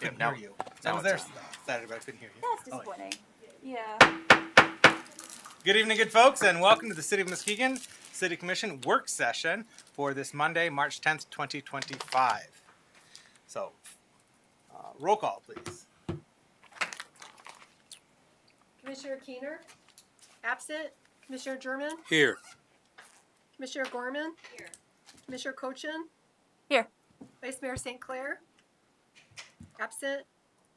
couldn't now, hear you. Now I was it's there on. Saturday, but I couldn't hear you. That's disappointing. Yeah. Good evening, good folks, and welcome to the City of Muskegon City Commission work session for this Monday, March 10th, 2025. So, roll call, please. Commissioner Keener? Absent. Commissioner German? Here. Commissioner Gorman? Here. Commissioner Cochin? Here. Vice Mayor St. Clair? Absent.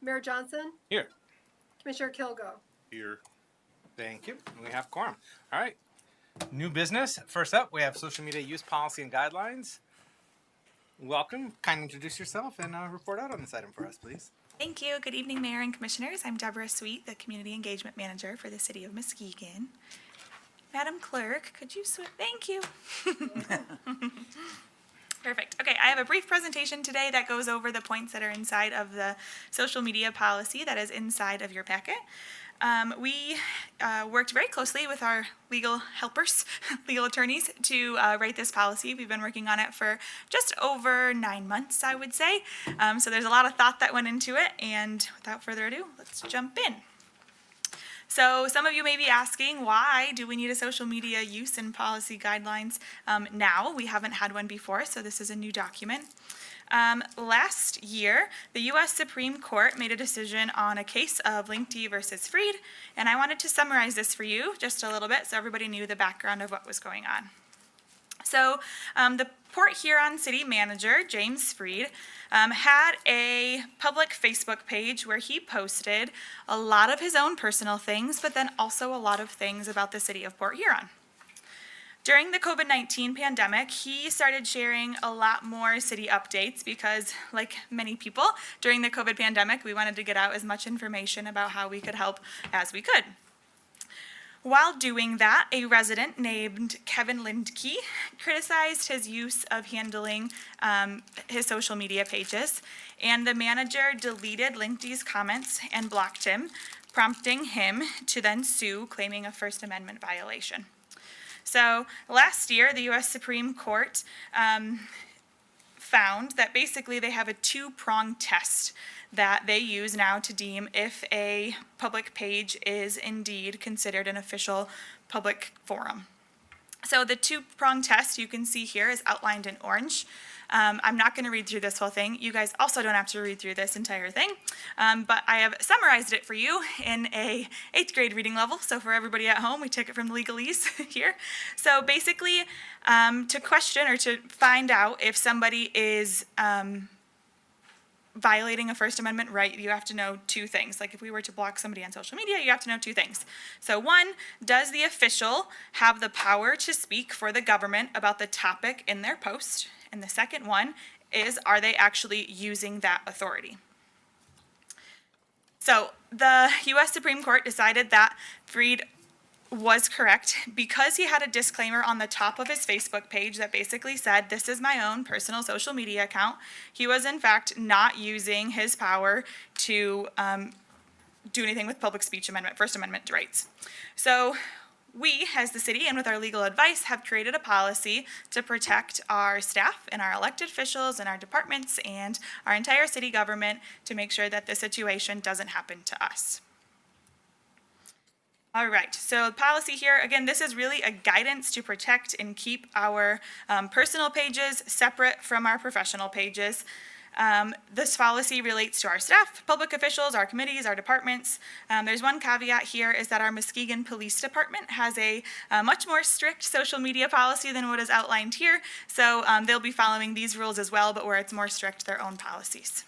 Mayor Johnson? Here. Commissioner Kilgo? Here. Thank you. We have quorum. All right. New business. First up, we have social media use policy and guidelines. Welcome. Kindly introduce yourself and report out on this item for us, please. Thank you. Good evening, Mayor and Commissioners. I'm Deborah Sweet, the Community Engagement Manager for the City of Muskegon. Madam Clerk, could you thank you. Perfect. Okay, I have a brief presentation today that goes over the points that are inside of the social media policy that is inside of your packet. We worked very closely with our legal helpers, legal attorneys, to write this policy. We've been working on it for just over 9 months, I would say. So there's a lot of thought that went into it, and without further ado, let's jump in. So some of you may be asking, why do we need a social media use and policy guidelines now? We haven't had one before, so this is a new document. Last year, the U.S. Supreme Court made a decision on a case of LinkedIn versus Freed, and I wanted to summarize this for you just a little bit so everybody knew the background of what was going on. So the Port Huron City Manager, James Freed, had a public Facebook page where he posted a lot of his own personal things, but then also a lot of things about the city of Port Huron. During the COVID-19 pandemic, he started sharing a lot more city updates because, like many people, during the COVID pandemic, we wanted to get out as much information about how we could help as we could. While doing that, a resident named Kevin Lindke criticized his use of handling his social media pages, and the manager deleted Lindke's comments and blocked him, prompting him to then sue, claiming a First Amendment violation. So last year, the U.S. Supreme Court found that basically they have a two-pronged test that they use now to deem if a public page is indeed considered an official public forum. So the two-pronged test you can see here is outlined in orange. I'm not going to read through this whole thing. You guys also don't have to read through this entire thing, but I have summarized it for you in a 8th grade reading level. So for everybody at home, we took it from the legalese here. So basically, to question or to find out if somebody is violating a First Amendment right, you have to know two things. Like if we were to block somebody on social media, you have to know two things. So one, does the official have the power to speak for the government about the topic in their post? And the second one is, are they actually using that authority? So the U.S. Supreme Court decided that Freed was correct because he had a disclaimer on the top of his Facebook page that basically said, this is my own personal social media account. He was in fact not using his power to do anything with public speech amendment, First Amendment rights. So we, as the city and with our legal advice, have created a policy to protect our staff and our elected officials and our departments and our entire city government to make sure that this situation doesn't happen to us. All right, so the policy here, again, this is really a guidance to protect and keep our personal pages separate from our professional pages. This policy relates to our staff, public officials, our committees, our departments. There's one caveat here is that our Muskegon Police Department has a much more strict social media policy than what is outlined here. So they'll be following these rules as well, but where it's more strict, their own policies.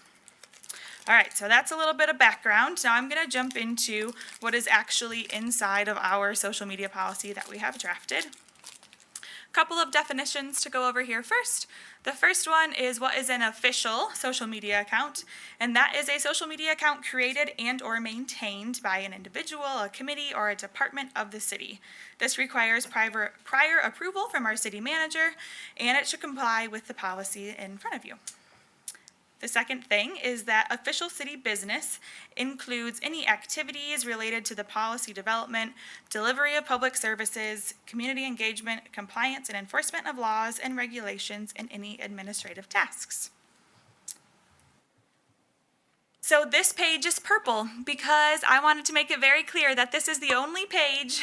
All right, so that's a little bit of background. Now I'm going to jump into what is actually inside of our social media policy that we have drafted. A couple of definitions to go over here first. The first one is what is an official social media account, and that is a social media account created and or maintained by an individual, a committee, or a department of the city. This requires prior approval from our city manager, and it should comply with the policy in front of you. The second thing is that official city business includes any activities related to the policy development, delivery of public services, community engagement, compliance and enforcement of laws and regulations, and any administrative tasks. So this page is purple because I wanted to make it very clear that this is the only page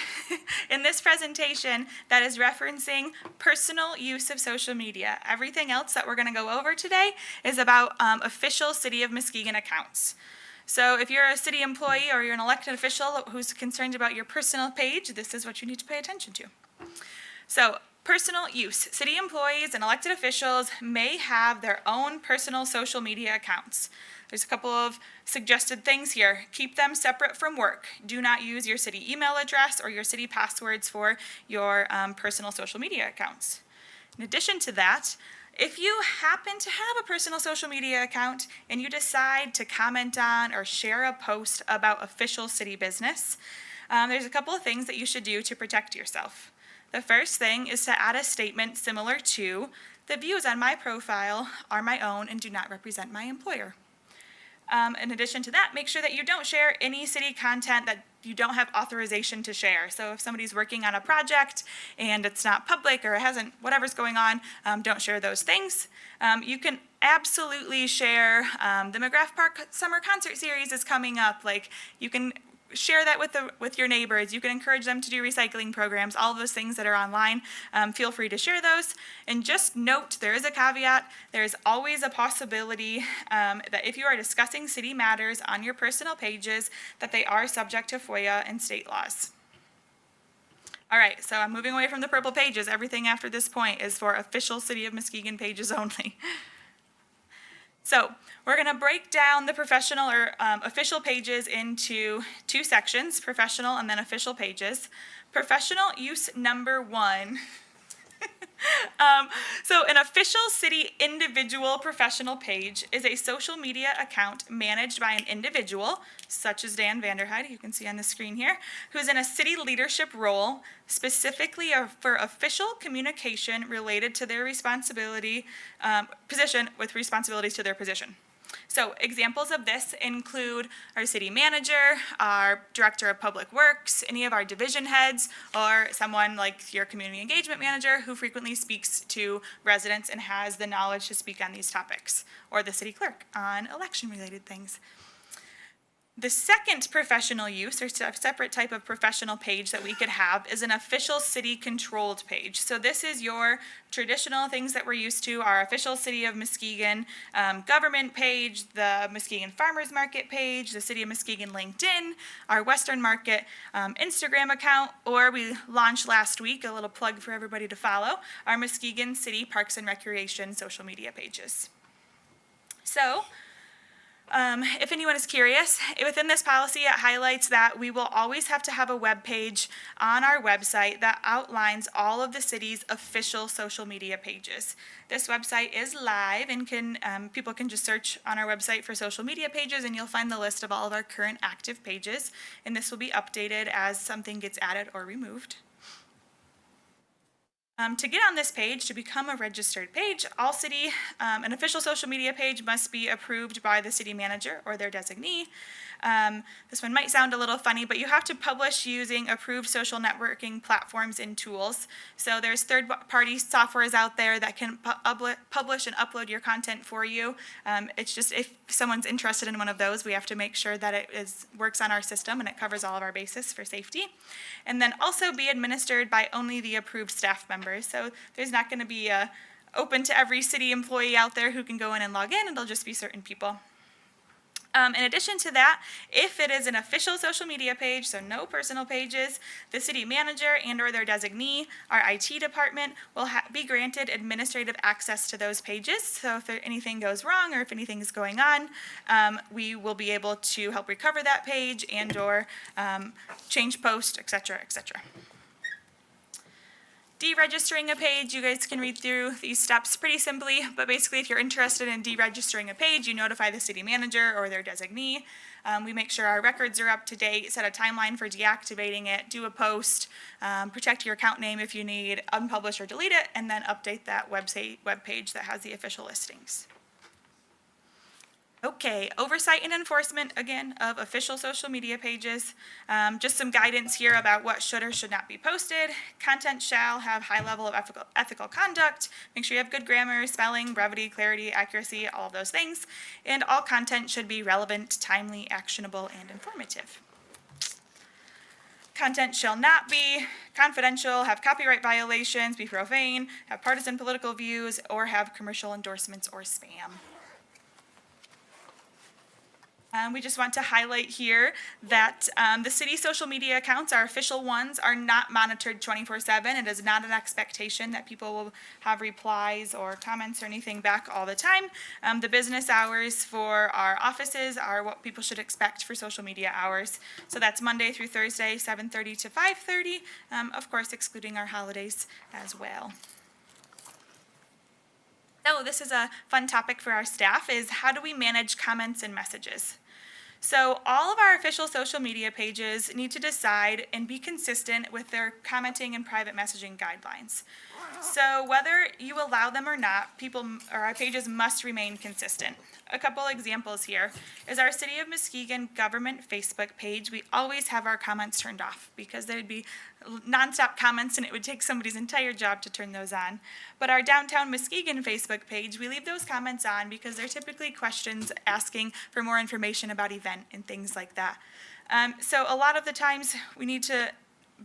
in this presentation that is referencing personal use of social media. Everything else that we're going to go over today is about official City of Muskegon accounts. So if you're a city employee or you're an elected official who's concerned about your personal page, this is what you need to pay attention to. So personal use. City employees and elected officials may have their own personal social media accounts. There's a couple of suggested things here. Keep them separate from work. Do not use your city email address or your city passwords for your personal social media accounts. In addition to that, if you happen to have a personal social media account and you decide to comment on or share a post about official city business, there's a couple of things that you should do to protect yourself. The first thing is to add a statement similar to, "The views on my profile are my own and do not represent my employer." In addition to that, make sure that you don't share any city content that you don't have authorization to share. So if somebody's working on a project and it's not public or it hasn't, whatever's going on, don't share those things. You can absolutely share the McGrath Park Summer Concert Series is coming up. Like, you can share that with your neighbors. You can encourage them to do recycling programs, all of those things that are online. Feel free to share those. And just note, there is a caveat. There is always a possibility that if you are discussing city matters on your personal pages, that they are subject to FOIA and state laws. All right, so I'm moving away from the purple pages. Everything after this point is for official City of Muskegon pages only. So we're going to break down the professional or official pages into two sections, professional and then official pages. Professional use number 1. So an official city individual professional page is a social media account managed by an individual, such as Dan Vanderheide, you can see on the screen here, who's in a city leadership role, specifically for official communication related to their responsibility, position with responsibilities to their position. So examples of this include our city manager, our director of public works, any of our division heads, or someone like your community engagement manager who frequently speaks to residents and has the knowledge to speak on these topics, or the city clerk on election-related things. The second professional use, or separate type of professional page that we could have, is an official city-controlled page. So this is your traditional things that we're used to, our official City of Muskegon government page, the Muskegon Farmers Market page, the City of Muskegon LinkedIn, our Western Market Instagram account, or we launched last week, a little plug for everybody to follow, our Muskegon City Parks and Recreation social media pages. So, if anyone is curious, within this policy it highlights that we will always have to have a web page on our website that outlines all of the city's official social media pages. This website is live and people can just search on our website for social media pages and you'll find the list of all of our current active pages, and this will be updated as something gets added or removed. To get on this page, to become a registered page, an official social media page must be approved by the city manager or their designee. This one might sound a little funny, but you have to publish using approved social networking platforms and tools. So there's third-party softwares out there that can publish and upload your content for you. It's just if someone's interested in one of those, we have to make sure that it works on our system and it covers all of our bases for safety. And then also be administered by only the approved staff members. So there's not going to be open to every city employee out there who can go in and log in. It'll just be certain people. In addition to that, if it is an official social media page, so no personal pages, the city manager and or their designee, our IT department, will be granted administrative access to those pages. So if anything goes wrong or if anything is going on, we will be able to help recover that page and or change post, etc., etc. Deregistering a page, you guys can read through these steps pretty simply, but basically if you're interested in deregistering a page, you notify the city manager or their designee. We make sure our records are up to date, set a timeline for deactivating it, do a post, protect your account name if you need, unpublish or delete it, and then update that web page that has the official listings. Okay, oversight and enforcement, again, of official social media pages. Just some guidance here about what should or should not be posted. Content shall have high level of ethical conduct. Make sure you have good grammar, spelling, brevity, clarity, accuracy, all of those things. And all content should be relevant, timely, actionable, and informative. Content shall not be confidential, have copyright violations, be profane, have partisan political views, or have commercial endorsements or spam. We just want to highlight here that the city social media accounts, our official ones, are not monitored 24/7. It is not an expectation that people will have replies or comments or anything back all the time. The business hours for our offices are what people should expect for social media hours. So that's Monday through Thursday, 7:30 to 5:30, of course excluding our holidays as well. So this is a fun topic for our staff, is how do we manage comments and messages? So all of our official social media pages need to decide and be consistent with their commenting and private messaging guidelines. So whether you allow them or not, our pages must remain consistent. A couple examples here is our City of Muskegon government Facebook page. We always have our comments turned off because there'd be nonstop comments and it would take somebody's entire job to turn those on. But our downtown Muskegon Facebook page, we leave those comments on because they're typically questions asking for more information about event and things like that. So a lot of the times we need to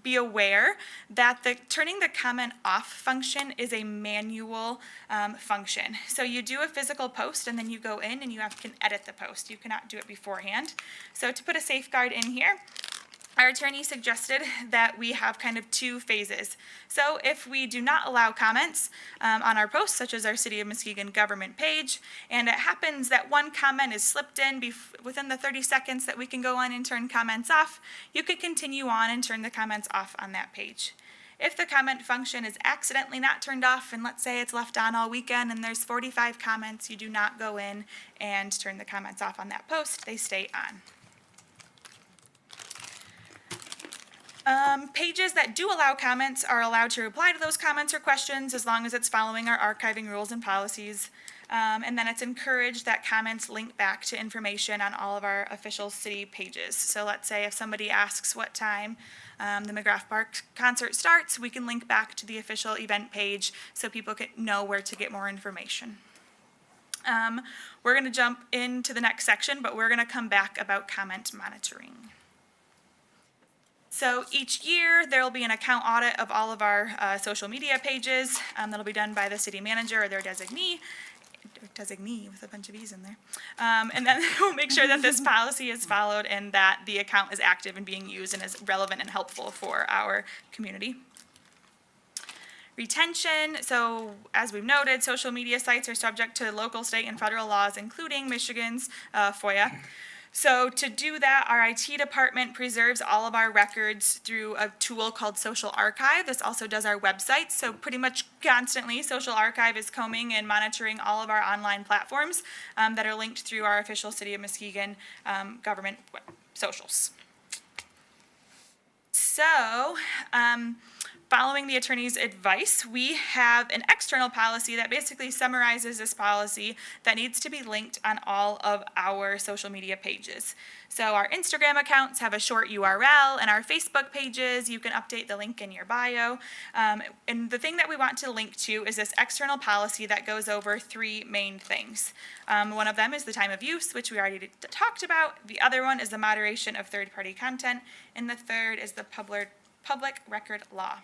be aware that turning the comment off function is a manual function. So you do a physical post and then you go in and you can edit the post. You cannot do it beforehand. So to put a safeguard in here, our attorney suggested that we have kind of two phases. So if we do not allow comments on our posts, such as our City of Muskegon government page, and it happens that one comment is slipped in within the 30 seconds that we can go on and turn comments off, you could continue on and turn the comments off on that page. If the comment function is accidentally not turned off, and let's say it's left on all weekend and there's 45 comments, you do not go in and turn the comments off on that post, they stay on. Pages that do allow comments are allowed to reply to those comments or questions as long as it's following our archiving rules and policies. And then it's encouraged that comments link back to information on all of our official city pages. So let's say if somebody asks what time the McGrath Park concert starts, we can link back to the official event page so people can know where to get more information. We're going to jump into the next section, but we're going to come back about comment monitoring. So each year, there will be an account audit of all of our social media pages. That'll be done by the city manager or their designee with a bunch of E's in there. And then we'll make sure that this policy is followed and that the account is active and being used and is relevant and helpful for our community. Retention, so as we've noted, social media sites are subject to local, state, and federal laws, including Michigan's FOIA. So to do that, our IT department preserves all of our records through a tool called Social Archive. This also does our websites, so pretty much constantly Social Archive is combing and monitoring all of our online platforms that are linked through our official City of Muskegon government socials. So, following the attorney's advice, we have an external policy that basically summarizes this policy that needs to be linked on all of our social media pages. So our Instagram accounts have a short URL, and our Facebook pages, you can update the link in your bio. And the thing that we want to link to is this external policy that goes over three main things. One of them is the time of use, which we already talked about. The other one is the moderation of third-party content, and the third is the public record law.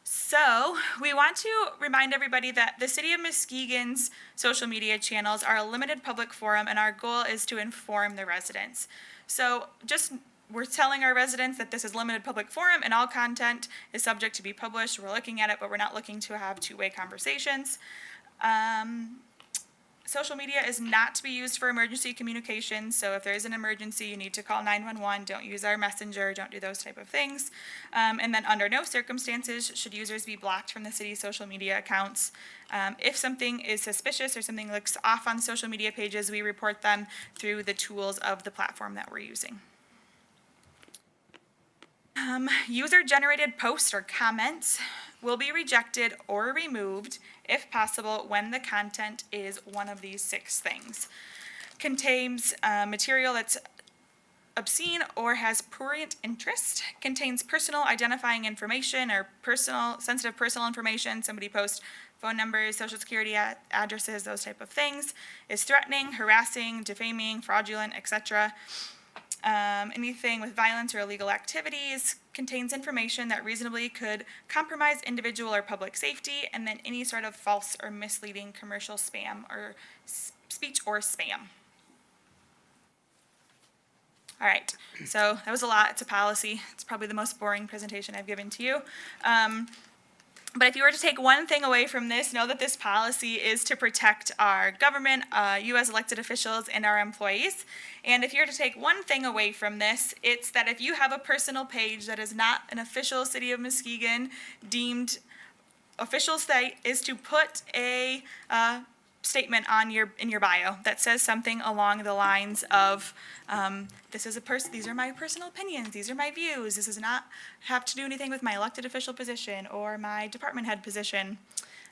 So we want to remind everybody that the City of Muskegon's social media channels are a limited public forum, and our goal is to inform the residents. So we're telling our residents that this is limited public forum and all content is subject to be published. We're looking at it, but we're not looking to have two-way conversations. Social media is not to be used for emergency communications, so if there is an emergency, you need to call 911. Don't use our messenger, don't do those type of things. And then under no circumstances should users be blocked from the city's social media accounts. If something is suspicious or something looks off on social media pages, we report them through the tools of the platform that we're using. User-generated posts or comments will be rejected or removed, if possible, when the content is one of these 6 things. Contains material that's obscene or has prurient interest, contains personal identifying information or sensitive personal information. Somebody posts phone numbers, social security addresses, those type of things, is threatening, harassing, defaming, fraudulent, etc. Anything with violence or illegal activities, contains information that reasonably could compromise individual or public safety, and then any sort of false or misleading commercial spam or speech or spam. All right, so that was a lot. It's a policy. It's probably the most boring presentation I've given to you. But if you were to take one thing away from this, know that this policy is to protect our government, you as elected officials, and our employees. And if you're to take one thing away from this, it's that if you have a personal page that is not an official City of Muskegon deemed official site, is to put a statement on in your bio that says something along the lines of these are my personal opinions, these are my views, this does not have to do anything with my elected official position or my department head position.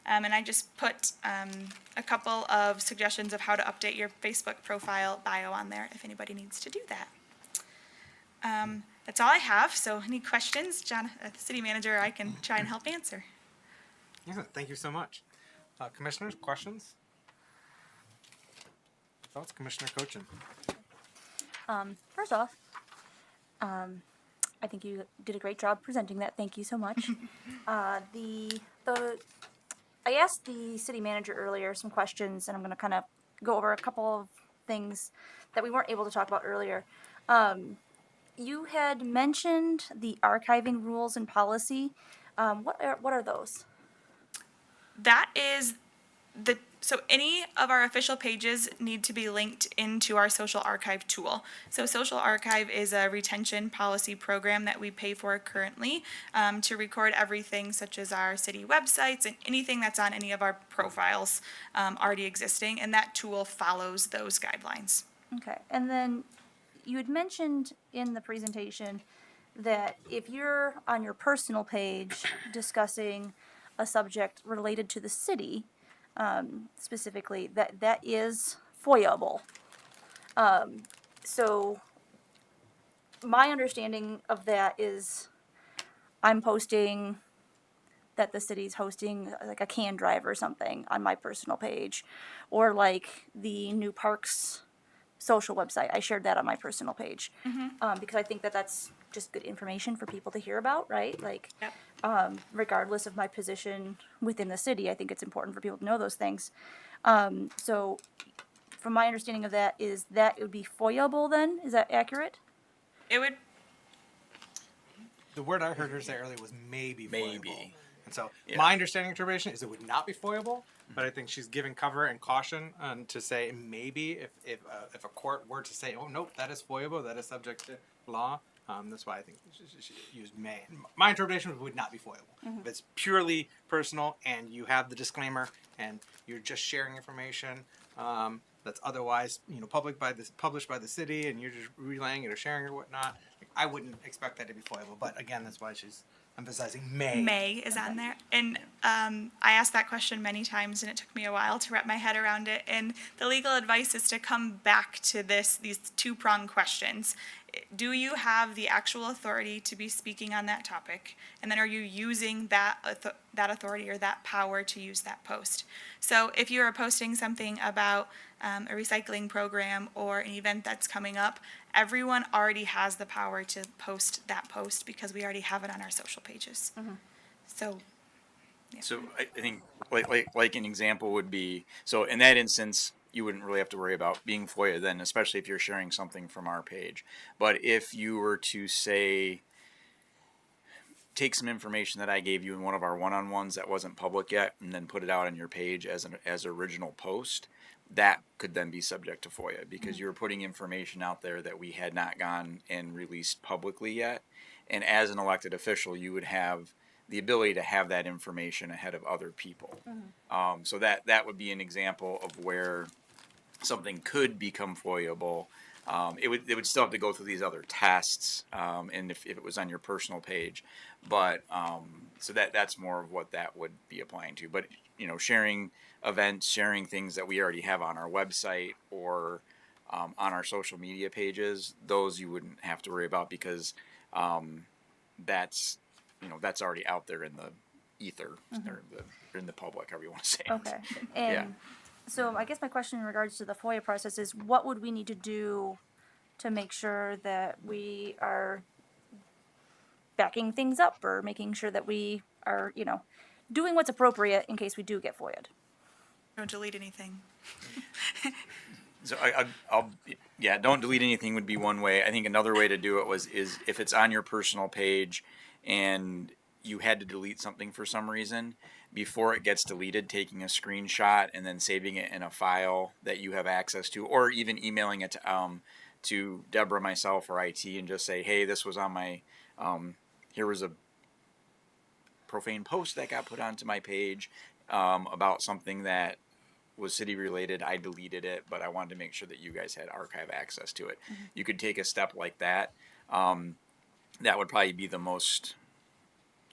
And I just put a couple of suggestions of how to update your Facebook profile bio on there if anybody needs to do that. That's all I have, so any questions, John, the city manager, I can try and help answer. Yeah, thank you so much. Commissioners, questions? Thoughts, Commissioner Cochin? First off, I think you did a great job presenting that. Thank you so much. I asked the city manager earlier some questions, and I'm going to kind of go over a couple of things that we weren't able to talk about earlier. You had mentioned the archiving rules and policy. What are those? That is so any of our official pages need to be linked into our social archive tool. So social archive is a retention policy program that we pay for currently to record everything such as our city websites and anything that's on any of our profiles already existing, and that tool follows those guidelines. Okay, and then you had mentioned in the presentation that if you're on your personal page discussing a subject related to the city, specifically, that is FOIA-able. So my understanding of that is I'm posting that the city's hosting like a can drive or something on my personal page, or like the new parks social website. I shared that on my personal page because I think that that's just good information for people to hear about, right? Like, Yep. Regardless of my position within the city, I think it's important for people to know those things. So, from my understanding of that, is that it would be FOIA-able then? Is that accurate? It would. The word I heard her say earlier was maybe foiable. Maybe. And so Yeah. my understanding interpretation is it would not be foiable, but I think she's giving cover and caution to say maybe if a court were to say, oh, nope, that is foiable, that is subject to law. That's why I think she used may. My interpretation would not be foiable. If it's purely personal and you have the disclaimer and you're just sharing information that's otherwise published by the city and you're just relaying it or sharing it or whatnot, I wouldn't expect that to be foiable. But again, that's why she's emphasizing may. May is on there. And I asked that question many times, and it took me a while to wrap my head around it. And the legal advice is to come back to these two-pronged questions. Do you have the actual authority to be speaking on that topic? And then are you using that authority or that power to use that post? So if you are posting something about a recycling program or an event that's coming up, everyone already has the power to post that post because we already have it on our social pages. So, yeah. So I think like an example would be, so in that instance, you wouldn't really have to worry about being FOIA then, especially if you're sharing something from our page. But if you were to say, take some information that I gave you in one of our one-on-ones that wasn't public yet, and then put it out on your page as an original post, that could then be subject to FOIA because you're putting information out there that we had not gone and released publicly yet. And as an elected official, you would have the ability to have that information ahead of other people. So that would be an example of where something could become FOIA-able it would still have to go through these other tests, and if it was on your personal page, but so that's more of what that would be applying to. But sharing events, sharing things that we already have on our website or on our social media pages, those you wouldn't have to worry about because that's that's already out there in the ether or in the public, however you want to say it. Okay. And Yeah. so I guess my question in regards to the FOIA process is what would we need to do to make sure that we are backing things up or making sure that we are, doing what's appropriate in case we do get FOIA'd? Don't delete anything. So don't delete anything would be one way. I think another way to do it is if it's on your personal page and you had to delete something for some reason, before it gets deleted, taking a screenshot and then saving it in a file that you have access to, or even emailing it to Deborah, myself, or IT, and just say, hey, this was on my here was a profane post that got put onto my page about something that was city related. I deleted it, but I wanted to make sure that you guys had archive access to it. Mm-hmm. You could take a step like that. That would probably be the most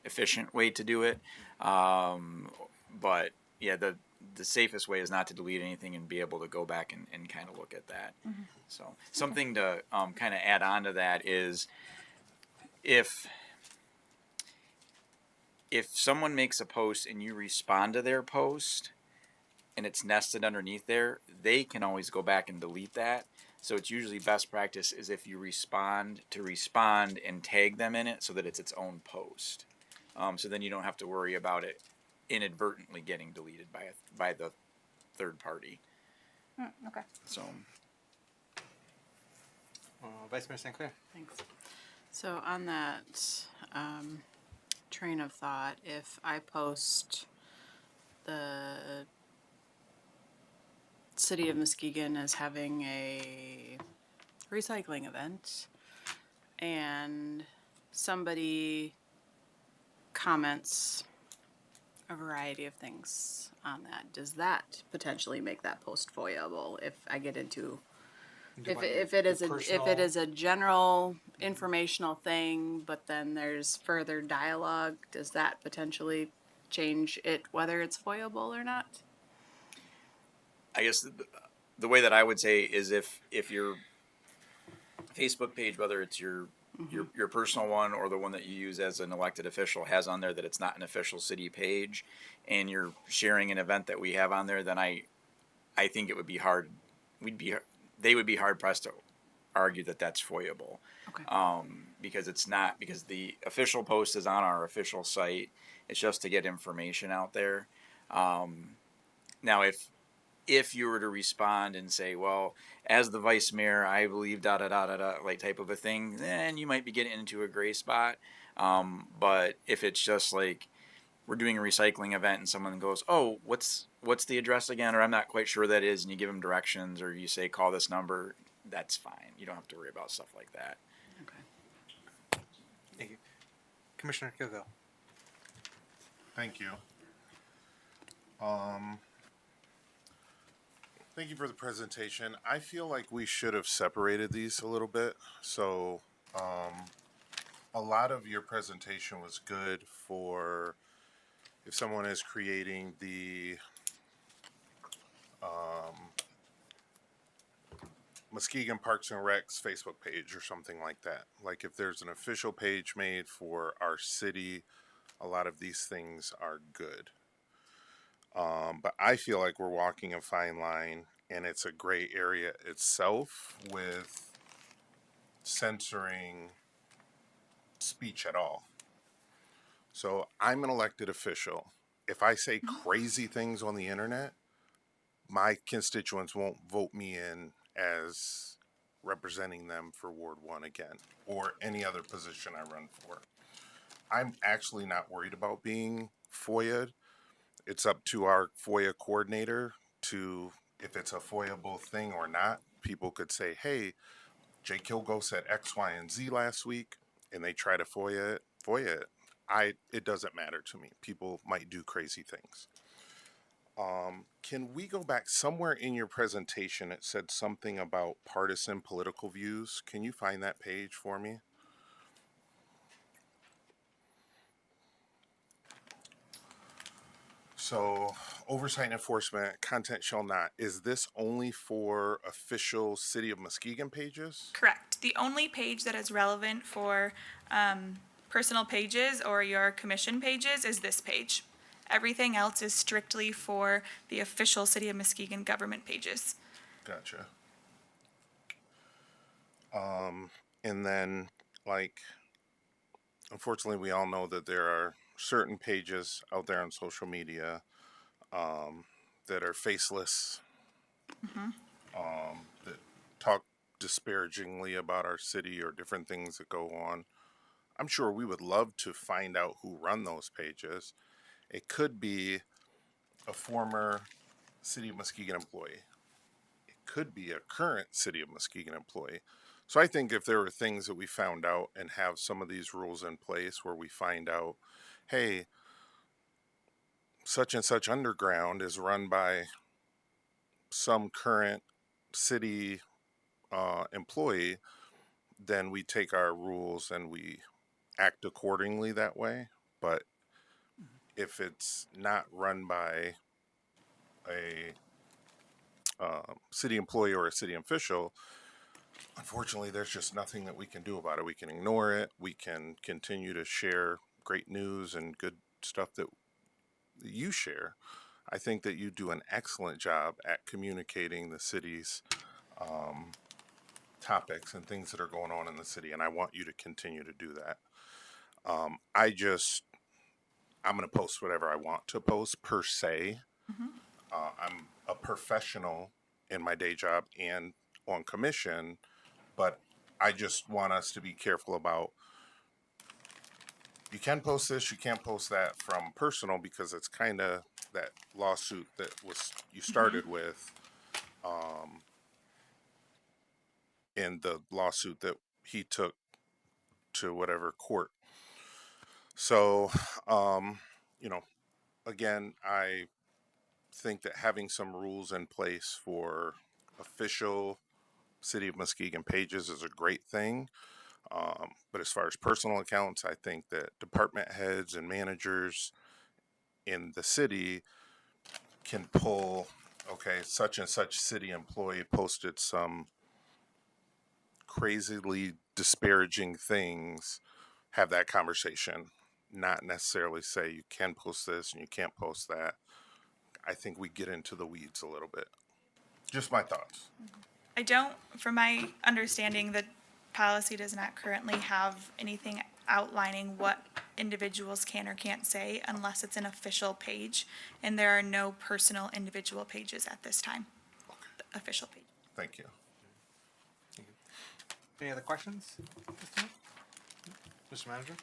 efficient way to do it. But yeah, the safest way is not to delete anything and be able to go back and kind of look at that. Mm-hmm. So something to kind of add on to that is if someone makes a post and you respond to their post and it's nested underneath there, they can always go back and delete that. So it's usually best practice is if you respond and tag them in it so that it's its own post. So then you don't have to worry about it inadvertently getting deleted by the third party. Okay. So, Vice Mayor St. Clair. Thanks. So on that train of thought, if I post the city of Muskegon as having a recycling event and somebody comments a variety of things on that, does that potentially make that post FOIAble if I get into if it is a general informational thing, but then there's further dialogue, does that potentially change it whether it's FOIAble or not? I guess the way that I would say is if your Facebook page, whether it's your personal one or the one that you use as an elected official, has on there that it's not an official city page, and you're sharing an event that we have on there, then I think it would be hard. They would be hard pressed to argue that that's FOIAble. Okay. Because it's not, because the official post is on our official site. It's just to get information out there. Now, if you were to respond and say, well, as the vice mayor, I believe da da da da da, like type of a thing, then you might be getting into a gray spot. But if it's just like we're doing a recycling event and someone goes, oh, what's the address again? Or I'm not quite sure that is, and you give them directions or you say, call this number, that's fine. You don't have to worry about stuff like that. Okay. Thank you. Commissioner Kilgo. Thank you. Thank you for the presentation. I feel like we should have separated these a little bit. So, a lot of your presentation was good for if someone is creating the Muskegon Parks and Recs Facebook page or something like that. Like if there's an official page made for our city, a lot of these things are good. But I feel like we're walking a fine line, and it's a gray area itself with censoring speech at all. So I'm an elected official. If I say crazy things on the internet, my constituents won't vote me in as representing them for Ward 1 again, or any other position I run for. I'm actually not worried about being FOIA'd. It's up to our FOIA coordinator to, if it's a FOIAble thing or not. People could say, hey, Jay Kilgo said X, Y, and Z last week, and they try to FOIA it. It doesn't matter to me. People might do crazy things. Can we go back somewhere in your presentation? It said something about partisan political views. Can you find that page for me? So, oversight and enforcement, content shall not. Is this only for official City of Muskegon pages? Correct. The only page that is relevant for personal pages or your commission pages is this page. Everything else is strictly for the official City of Muskegon government pages. Gotcha. And then, like, unfortunately, we all know that there are certain pages out there on social media that are faceless, that talk disparagingly about our city or different things that go on. I'm sure we would love to find out who run those pages. It could be a former City of Muskegon employee. It could be a current City of Muskegon employee. So I think if there were things that we found out and have some of these rules in place where we find out, hey, such and such underground is run by some current city employee, then we take our rules and we act accordingly that way. But if it's not run by a city employee or a city official, unfortunately, there's just nothing that we can do about it. We can ignore it. We can continue to share great news and good stuff that you share. I think that you do an excellent job at communicating the city's topics and things that are going on in the city, and I want you to continue to do that. I'm going to post whatever I want to post per se. I'm a professional in my day job and on commission, but I just want us to be careful about, you can post this, you can't post that from personal, because it's kind of that lawsuit that was you started with, in the lawsuit that he took to whatever court. So, again, I think that having some rules in place for official City of Muskegon pages is a great thing. But as far as personal accounts, I think that department heads and managers in the city can pull, okay, such and such city employee posted some crazily disparaging things, have that conversation, not necessarily say you can post this and you can't post that. I think we get into the weeds a little bit. Just my thoughts. I don't, from my understanding, the policy does not currently have anything outlining what individuals can or can't say unless it's an official page, and there are no personal individual pages at this time. The official page. Thank you. Any other questions? Mr. Manager?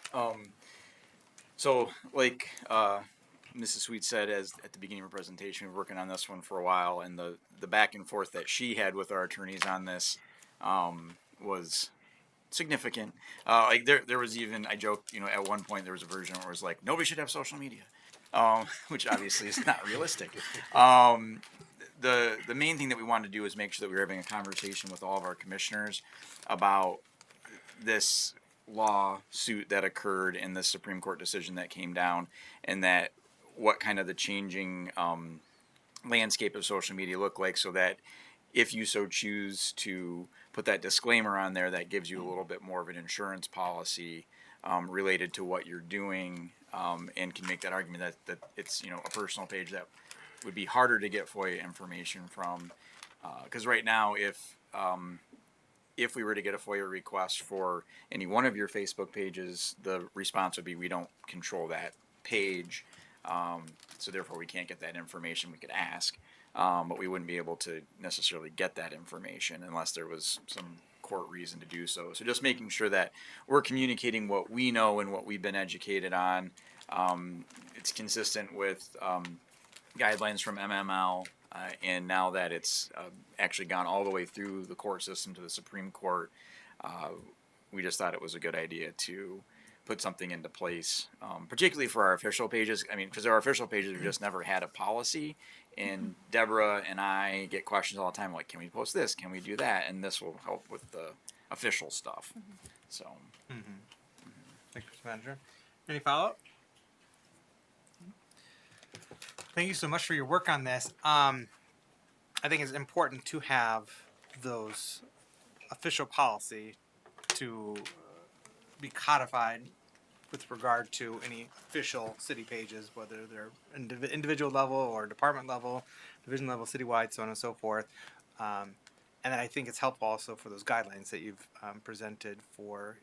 So, like Mrs. Sweet said, as at the beginning of her presentation, we're working on this one for a while, and the back and forth that she had with our attorneys on this was significant. Like there was even, I joked, at one point there was a version where it was like, nobody should have social media, which obviously is not realistic. The main thing that we wanted to do is make sure that we were having a conversation with all of our commissioners about this lawsuit that occurred in the Supreme Court decision that came down, and that what kind of the changing landscape of social media look like, so that if you so choose to put that disclaimer on there, that gives you a little bit more of an insurance policy related to what you're doing, and can make that argument that it's a personal page that would be harder to get FOIA information from, because right now if we were to get a FOIA request for any one of your Facebook pages, the response would be, we don't control that page, so therefore we can't get that information. We could ask, but we wouldn't be able to necessarily get that information unless there was some court reason to do so. So just making sure that we're communicating what we know and what we've been educated on. It's consistent with guidelines from MML, and now that it's actually gone all the way through the court system to the Supreme Court, we just thought it was a good idea to put something into place, particularly for our official pages. I mean, because our official pages have just never had a policy, and Deborah and I get questions all the time, like, can we post this? Can we do that? And this will help with the official stuff. So, Thank you, Mr. Manager. Any follow-up? Thank you so much for your work on this. I think it's important to have those official policy to be codified with regard to any official city pages, whether they're individual level or department level, division level, citywide, so on and so forth. And then I think it's helpful also for those guidelines that you've presented for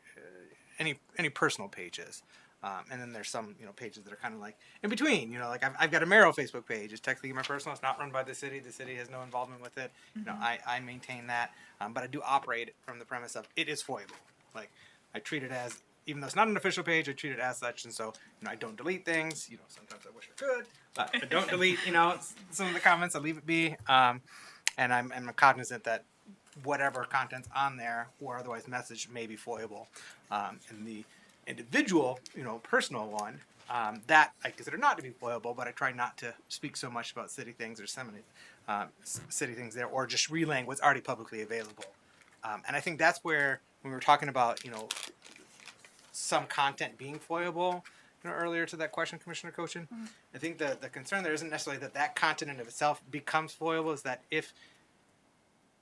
any personal pages. And then there's some, pages that are kind of like in between, like I've got a Merrill Facebook page. It's technically my personal. It's not run by the city. The city has no involvement with it. I maintain that. But I do operate from the premise of it is foiable. Like I treat it as, even though it's not an official page, I treat it as such. And so, I don't delete things. Sometimes I wish I could, but I don't delete, some of the comments. I leave it be. And I'm cognizant that whatever content's on there or otherwise message may be foiable. And the individual, personal one, that I consider not to be foiable, but I try not to speak so much about city things or so many city things there, or just relaying what's already publicly available. And I think that's where, when we were talking about, some content being foiable, earlier to that question, Commissioner Cochin, I think the concern there isn't necessarily that content in of itself becomes foiable, is that if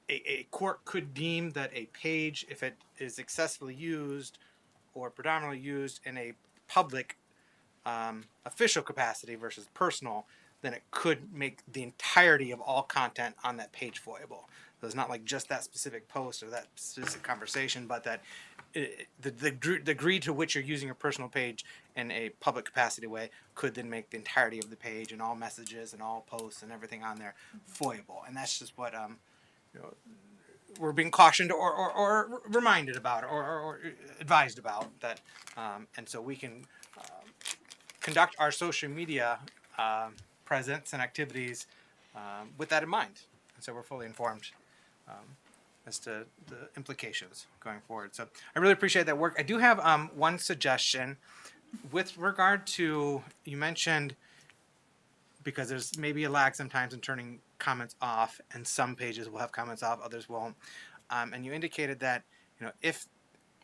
a court could deem that a page, if it is excessively used or predominantly used in a public official capacity versus personal, then it could make the entirety of all content on that page foiable. So it's not like just that specific post or that specific conversation, but that the degree to which you're using your personal page in a public capacity way could then make the entirety of the page and all messages and all posts and everything on there foiable. And that's just what we're being cautioned or reminded about or advised about that. And so we can conduct our social media presence and activities with that in mind. And so we're fully informed as to the implications going forward. So I really appreciate that work. I do have one suggestion with regard to, you mentioned, because there's maybe a lag sometimes in turning comments off, and some pages will have comments off, others won't. And you indicated that, if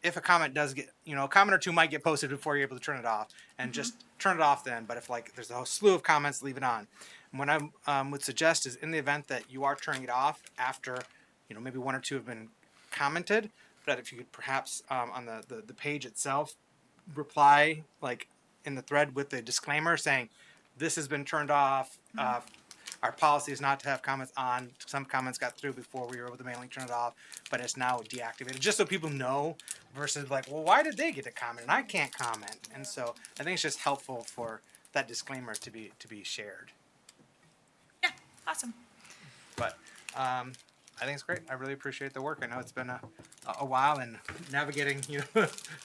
a comment does get, a comment or two might get posted before you're able to turn it off, and just turn it off then. But if there's a whole slew of comments, leave it on. And what I would suggest is, in the event that you are turning it off after, maybe one or two have been commented, that if you could perhaps on the page itself reply in the thread with a disclaimer saying, this has been turned off. Our policy is not to have comments on. Some comments got through before we were able to manually turn it off, but it's now deactivated, just so people know, versus well, why did they get to comment and I can't comment? And so I think it's just helpful for that disclaimer to be shared. Yeah, awesome. But I think it's great. I really appreciate the work. I know it's been a while, and navigating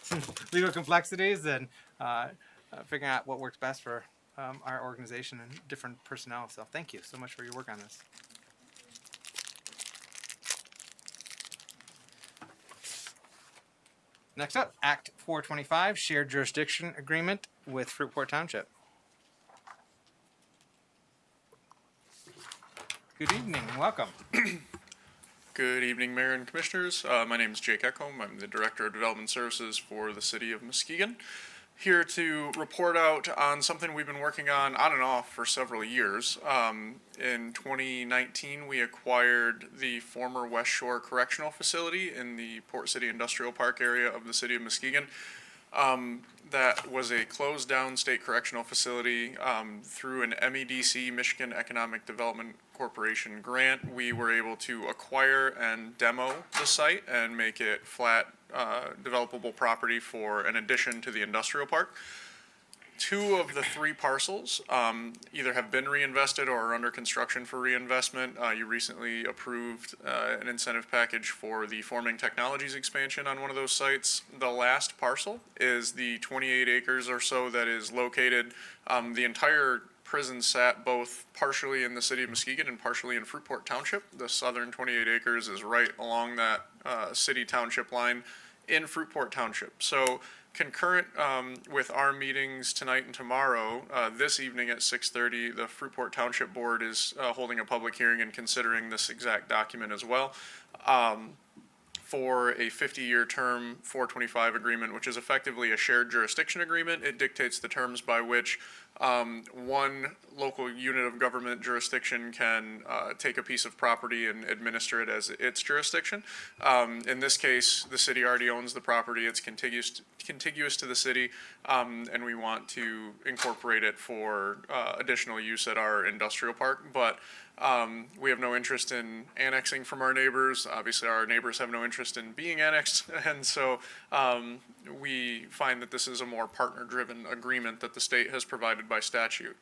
some legal complexities and figuring out what works best for our organization and different personnel. So thank you so much for your work on this. Next up, Act 425, Shared Jurisdiction Agreement with Fruitport Township. Good evening and welcome. Good evening, Mayor and Commissioners. My name is Jake Eckholm. I'm the Director of Development Services for the City of Muskegon. Here to report out on something we've been working on and off for several years. In 2019, we acquired the former West Shore Correctional Facility in the Port City Industrial Park area of the City of Muskegon. That was a closed down state correctional facility through an MEDC, Michigan Economic Development Corporation grant. We were able to acquire and demo the site and make it flat developable property for an addition to the industrial park. 2 of the 3 parcels either have been reinvested or are under construction for reinvestment. You recently approved an incentive package for the Forming Technologies expansion on one of those sites. The last parcel is the 28 acres or so that is located. The entire prison sat both partially in the City of Muskegon and partially in Fruitport Township. The southern 28 acres is right along that city township line in Fruitport Township. So concurrent with our meetings tonight and tomorrow, this evening at 6:30, the Fruitport Township Board is holding a public hearing and considering this exact document as well. For a 50-year term 425 agreement, which is effectively a shared jurisdiction agreement. It dictates the terms by which one local unit of government jurisdiction can take a piece of property and administer it as its jurisdiction. In this case, the city already owns the property. It's contiguous to the city, and we want to incorporate it for additional use at our industrial park. But we have no interest in annexing from our neighbors. Obviously, our neighbors have no interest in being annexed, and so we find that this is a more partner-driven agreement that the state has provided by statute.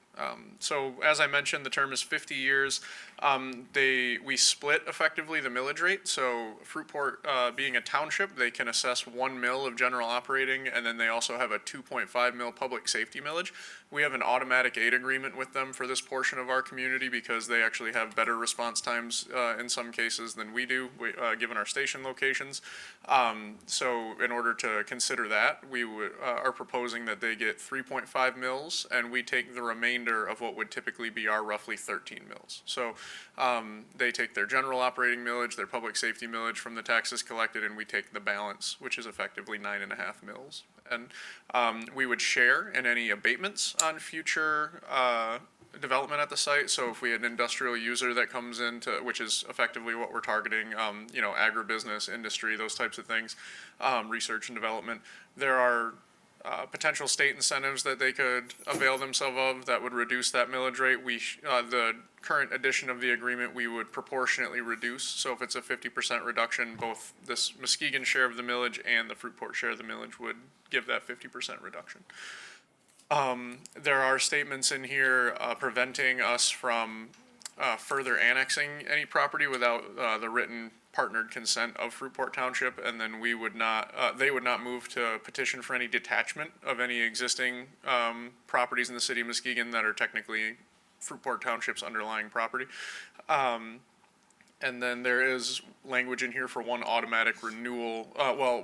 So, as I mentioned, the term is 50 years. We split effectively the millage rate. So, Fruitport being a township, they can assess 1 mill of general operating, and then they also have a 2.5 mill public safety millage. We have an automatic aid agreement with them for this portion of our community because they actually have better response times in some cases than we do, given our station locations. So in order to consider that, we are proposing that they get 3.5 mills, and we take the remainder of what would typically be our roughly 13 mills. So they take their general operating millage, their public safety millage from the taxes collected, and we take the balance, which is effectively 9.5 mills. And we would share in any abatements on future development at the site. So if we had an industrial user that comes into, which is effectively what we're targeting, agribusiness, industry, those types of things, research and development, there are potential state incentives that they could avail themselves of that would reduce that millage rate. The current edition of the agreement, we would proportionately reduce. So if it's a 50% reduction, both this Muskegon share of the millage and the Fruitport share of the millage would give that 50% reduction. There are statements in here preventing us from further annexing any property without the written partnered consent of Fruitport Township, and then we would not, they would not move to petition for any detachment of any existing properties in the city of Muskegon that are technically Fruitport Township's underlying property. And then there is language in here for one automatic renewal,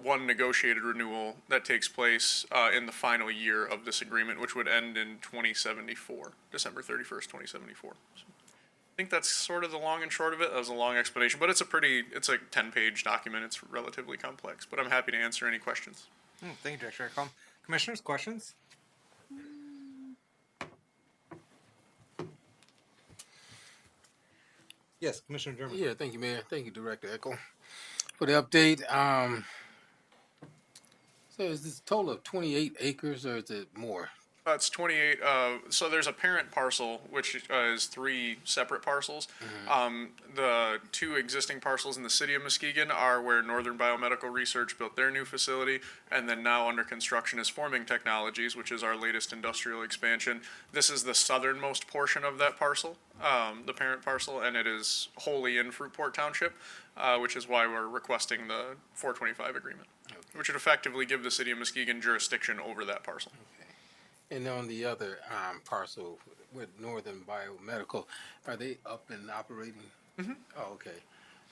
one negotiated renewal that takes place in the final year of this agreement, which would end in 2074, December 31st, 2074. So I think that's sort of the long and short of it. That was a long explanation, but it's a 10-page document. It's relatively complex, but I'm happy to answer any questions. Thank you, Director Echolm. Commissioners, questions? Yes, Commissioner German. Yeah, thank you, Mayor. Thank you, Director Echolm, for the update. So is this a total of 28 acres or is it more? It's 28. So there's a parent parcel, which is 3 separate parcels. The 2 existing parcels in the city of Muskegon are where Northern Biomedical Research built their new facility, and then now under construction is Forming Technologies, which is our latest industrial expansion. This is the southernmost portion of that parcel, the parent parcel, and it is wholly in Fruitport Township, which is why we're requesting the 425 agreement, which would effectively give the city of Muskegon jurisdiction over that parcel. And on the other parcel with Northern Biomedical, are they up and operating? Mm-hmm. Oh, okay.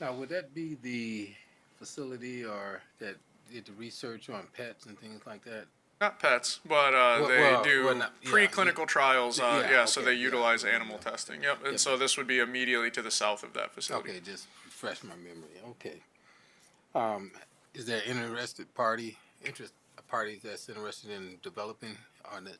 Now, would that be the facility or that did the research on pets and things like that? Not pets, but they do preclinical trials. So they utilize animal testing. Yep. And so this would be immediately to the south of that facility. Okay, just refresh my memory. Okay. Is there a party that's interested in developing on it?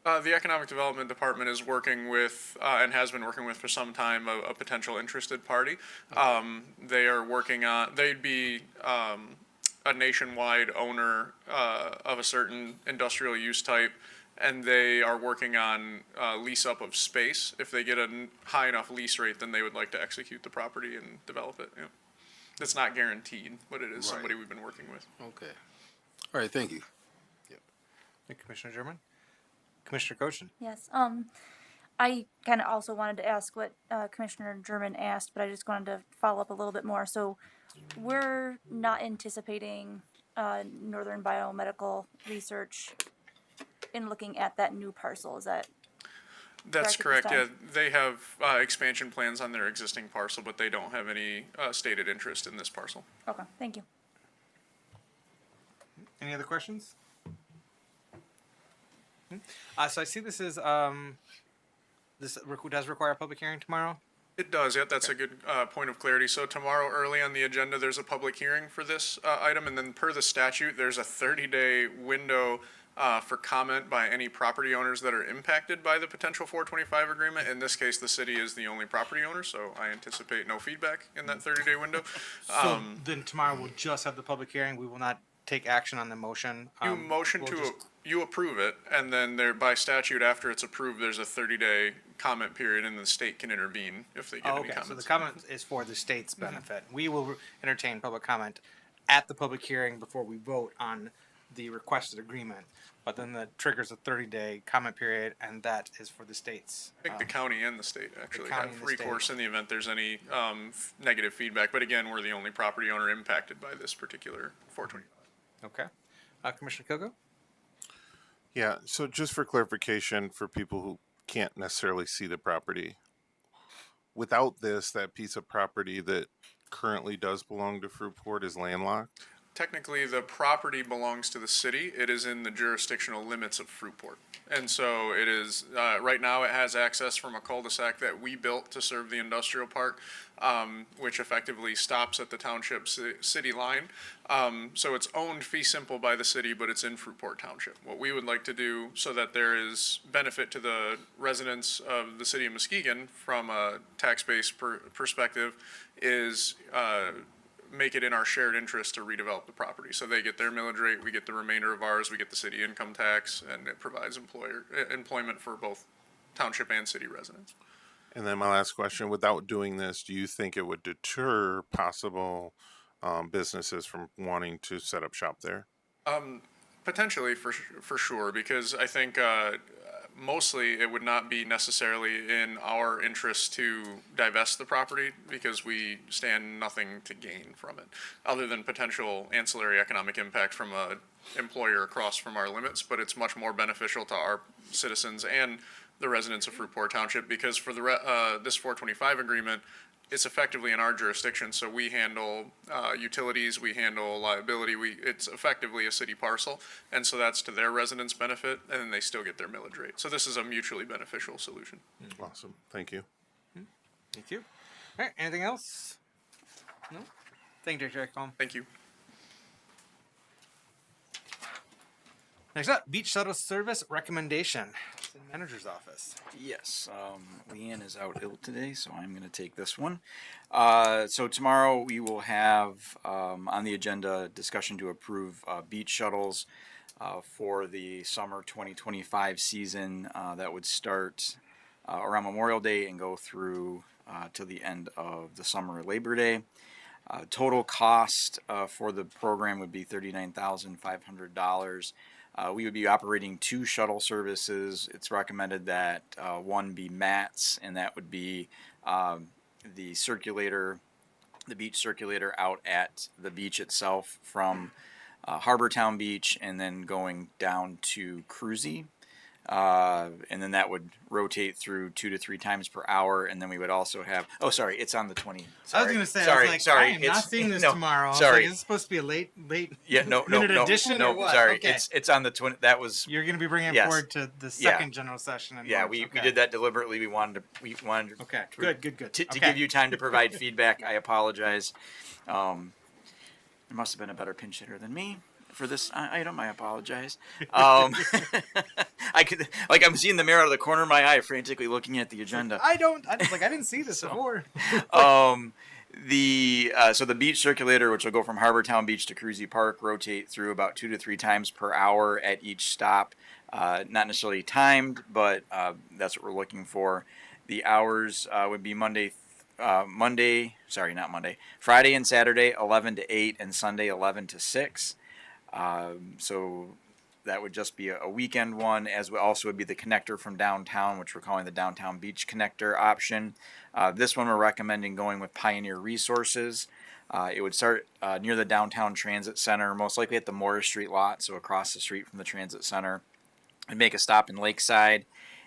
The Economic Development Department is working with, and has been working with for some time, a potential interested party. They are working on, they'd be a nationwide owner of a certain industrial use type, and they are working on lease up of space. If they get a high enough lease rate, then they would like to execute the property and develop it. Yeah. It's not guaranteed, but it is somebody we've been working with. Okay. All right, thank you. Thank you, Commissioner German. Commissioner Kochin. Yes. I kind of also wanted to ask what Commissioner German asked, but I just wanted to follow up a little bit more. So we're not anticipating Northern Biomedical Research in looking at that new parcel. Is that That's correct at correct. this Yeah, they have expansion plans on their existing parcel, but they don't have any stated interest in this parcel. okay? Thank you. Any other questions? So I see this is does require a public hearing tomorrow. It does, yeah, that's a good point of clarity. So tomorrow early on the agenda, there's a public hearing for this item, and then per the statute, there's a 30-day window for comment by any property owners that are impacted by the potential 425 agreement. In this case, the city is the only property owner, so I anticipate no feedback in that 30-day window. So then tomorrow we'll just have the public hearing. We will not take action on the motion. You motion we'll to, just- you approve it, and then there, by statute, after it's approved, there's a 30-day comment period, and the state can intervene if they get Oh, any okay, comments. so the comment is for the state's benefit. We will entertain public comment at the public hearing before we vote on the requested agreement. But then that triggers a 30-day comment period, and that is for the states. I think the county and the state actually county have and the state. recourse in the event there's any negative feedback. But again, we're the only property owner impacted by this particular 425. Okay. Commissioner Kogo? Yeah, so just for clarification for people who can't necessarily see the property, without this, that piece of property that currently does belong to Fruitport is landlocked? Technically, the property belongs to the city. It is in the jurisdictional limits of Fruitport. And so it is, right now it has access from a cul-de-sac that we built to serve the industrial park, which effectively stops at the township city line. So it's owned fee simple by the city, but it's in Fruitport Township. What we would like to do so that there is benefit to the residents of the city of Muskegon from a tax base perspective is, make it in our shared interest to redevelop the property. So they get their millage rate, we get the remainder of ours, we get the city income tax, and it provides employment for both township and city residents. And then my last question, without doing this, do you think it would deter possible businesses from wanting to set up shop there? Potentially, for sure, because I think mostly it would not be necessarily in our interest to divest the property because we stand nothing to gain from it, other than potential ancillary economic impact from a employer across from our limits. But it's much more beneficial to our citizens and the residents of Fruitport Township because for the this 425 agreement, it's effectively in our jurisdiction, so we handle utilities, we handle liability, it's effectively a city parcel, and so that's to their residents' benefit, and then they still get their millage rate. So this is a mutually beneficial solution. Awesome, thank you. Thank you. All right, anything else? No? Thank you, Director Colm. Thank you. Next up, beach shuttle service recommendation. City Manager's Office. Yes, Leanne is out ill today, so I'm going to take this one. So tomorrow we will have on the agenda discussion to approve beach shuttles for the summer 2025 season that would start around Memorial Day and go through to the end of the summer Labor Day. Total cost for the program would be $39,500. We would be operating 2 shuttle services. It's recommended that one be mats, and that would be the circulator, the beach circulator out at the beach itself from Harbortown Beach and then going down to Cruzy. And then that would rotate through 2 to 3 times per hour, and then we would also have. Oh, sorry, it's on the 20. I was going to say, sorry, I was like, sorry, I am not seeing this no, tomorrow. I was Sorry, like, is this supposed to be a late yeah, no, minute addition no, or what? sorry, Okay. it's on the 20. That was You're going to be bringing it Yes. forward to the second general session. In March. we Okay. did that deliberately. We wanted Okay, good. to Okay. give you time to provide feedback. I apologize. There must have been a better pinch hitter than me for this item. I apologize. I could, I'm seeing the mirror out of the corner of my eye, frantically looking at the agenda. I didn't see this before. So the beach circulator, which will go from Harbortown Beach to Cruzy Park, rotate through about 2 to 3 times per hour at each stop. Not necessarily timed, but that's what we're looking for. The hours would be Friday and Saturday 11 to 8 and Sunday 11 to 6. So that would just be a weekend one, as also would be the connector from downtown, which we're calling the Downtown Beach Connector option. This one we're recommending going with Pioneer Resources. It would start near the Downtown Transit Center, most likely at the Morris Street lot, so across the street from the Transit Center, and make a stop in Lakeside,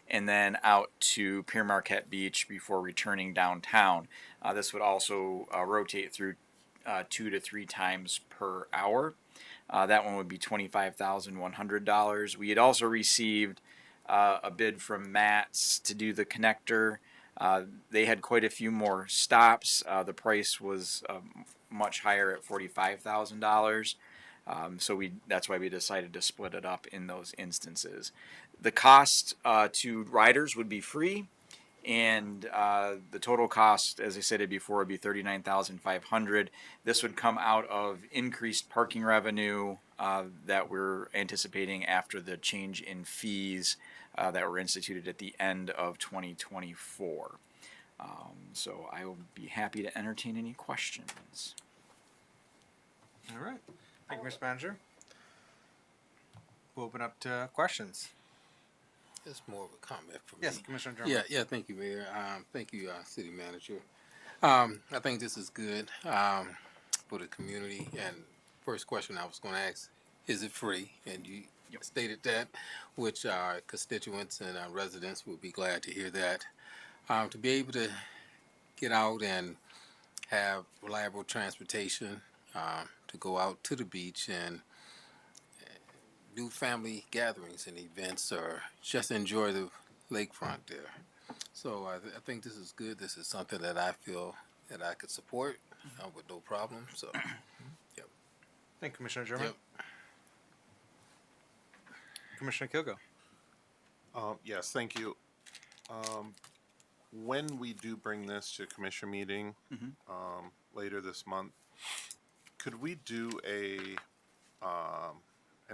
and then out to Pier Marquette Beach before returning downtown. This would also rotate through 2 to 3 times per hour. That one would be $25,100. We had also received a bid from Matt's to do the connector. They had quite a few more stops. The price was much higher at $45,000. So that's why we decided to split it up in those instances. The cost to riders would be free, and the total cost, as I said before, would be $39,500. This would come out of increased parking revenue that we're anticipating after the change in fees that were instituted at the end of 2024. So I will be happy to entertain any questions. All right. Thank you, Mr. Manager. We'll open up to questions. It's more of a comment from Yes, me. Commissioner German. Yeah, thank you, Mayor. Thank you, City Manager. I think this is good for the community. And first question I was going to ask, is it free? And you stated that, which our constituents and our residents will be glad to hear that. To be able to get out and have reliable transportation, to go out to the beach and do family gatherings and events or just enjoy the lakefront there. So I think this is good. This is something that I feel that I could support with no problem. So, yep. Thank you, Commissioner German. Yep. Commissioner Kilgo. Yes, thank you. When we do bring this to commission meeting later this month, could we do an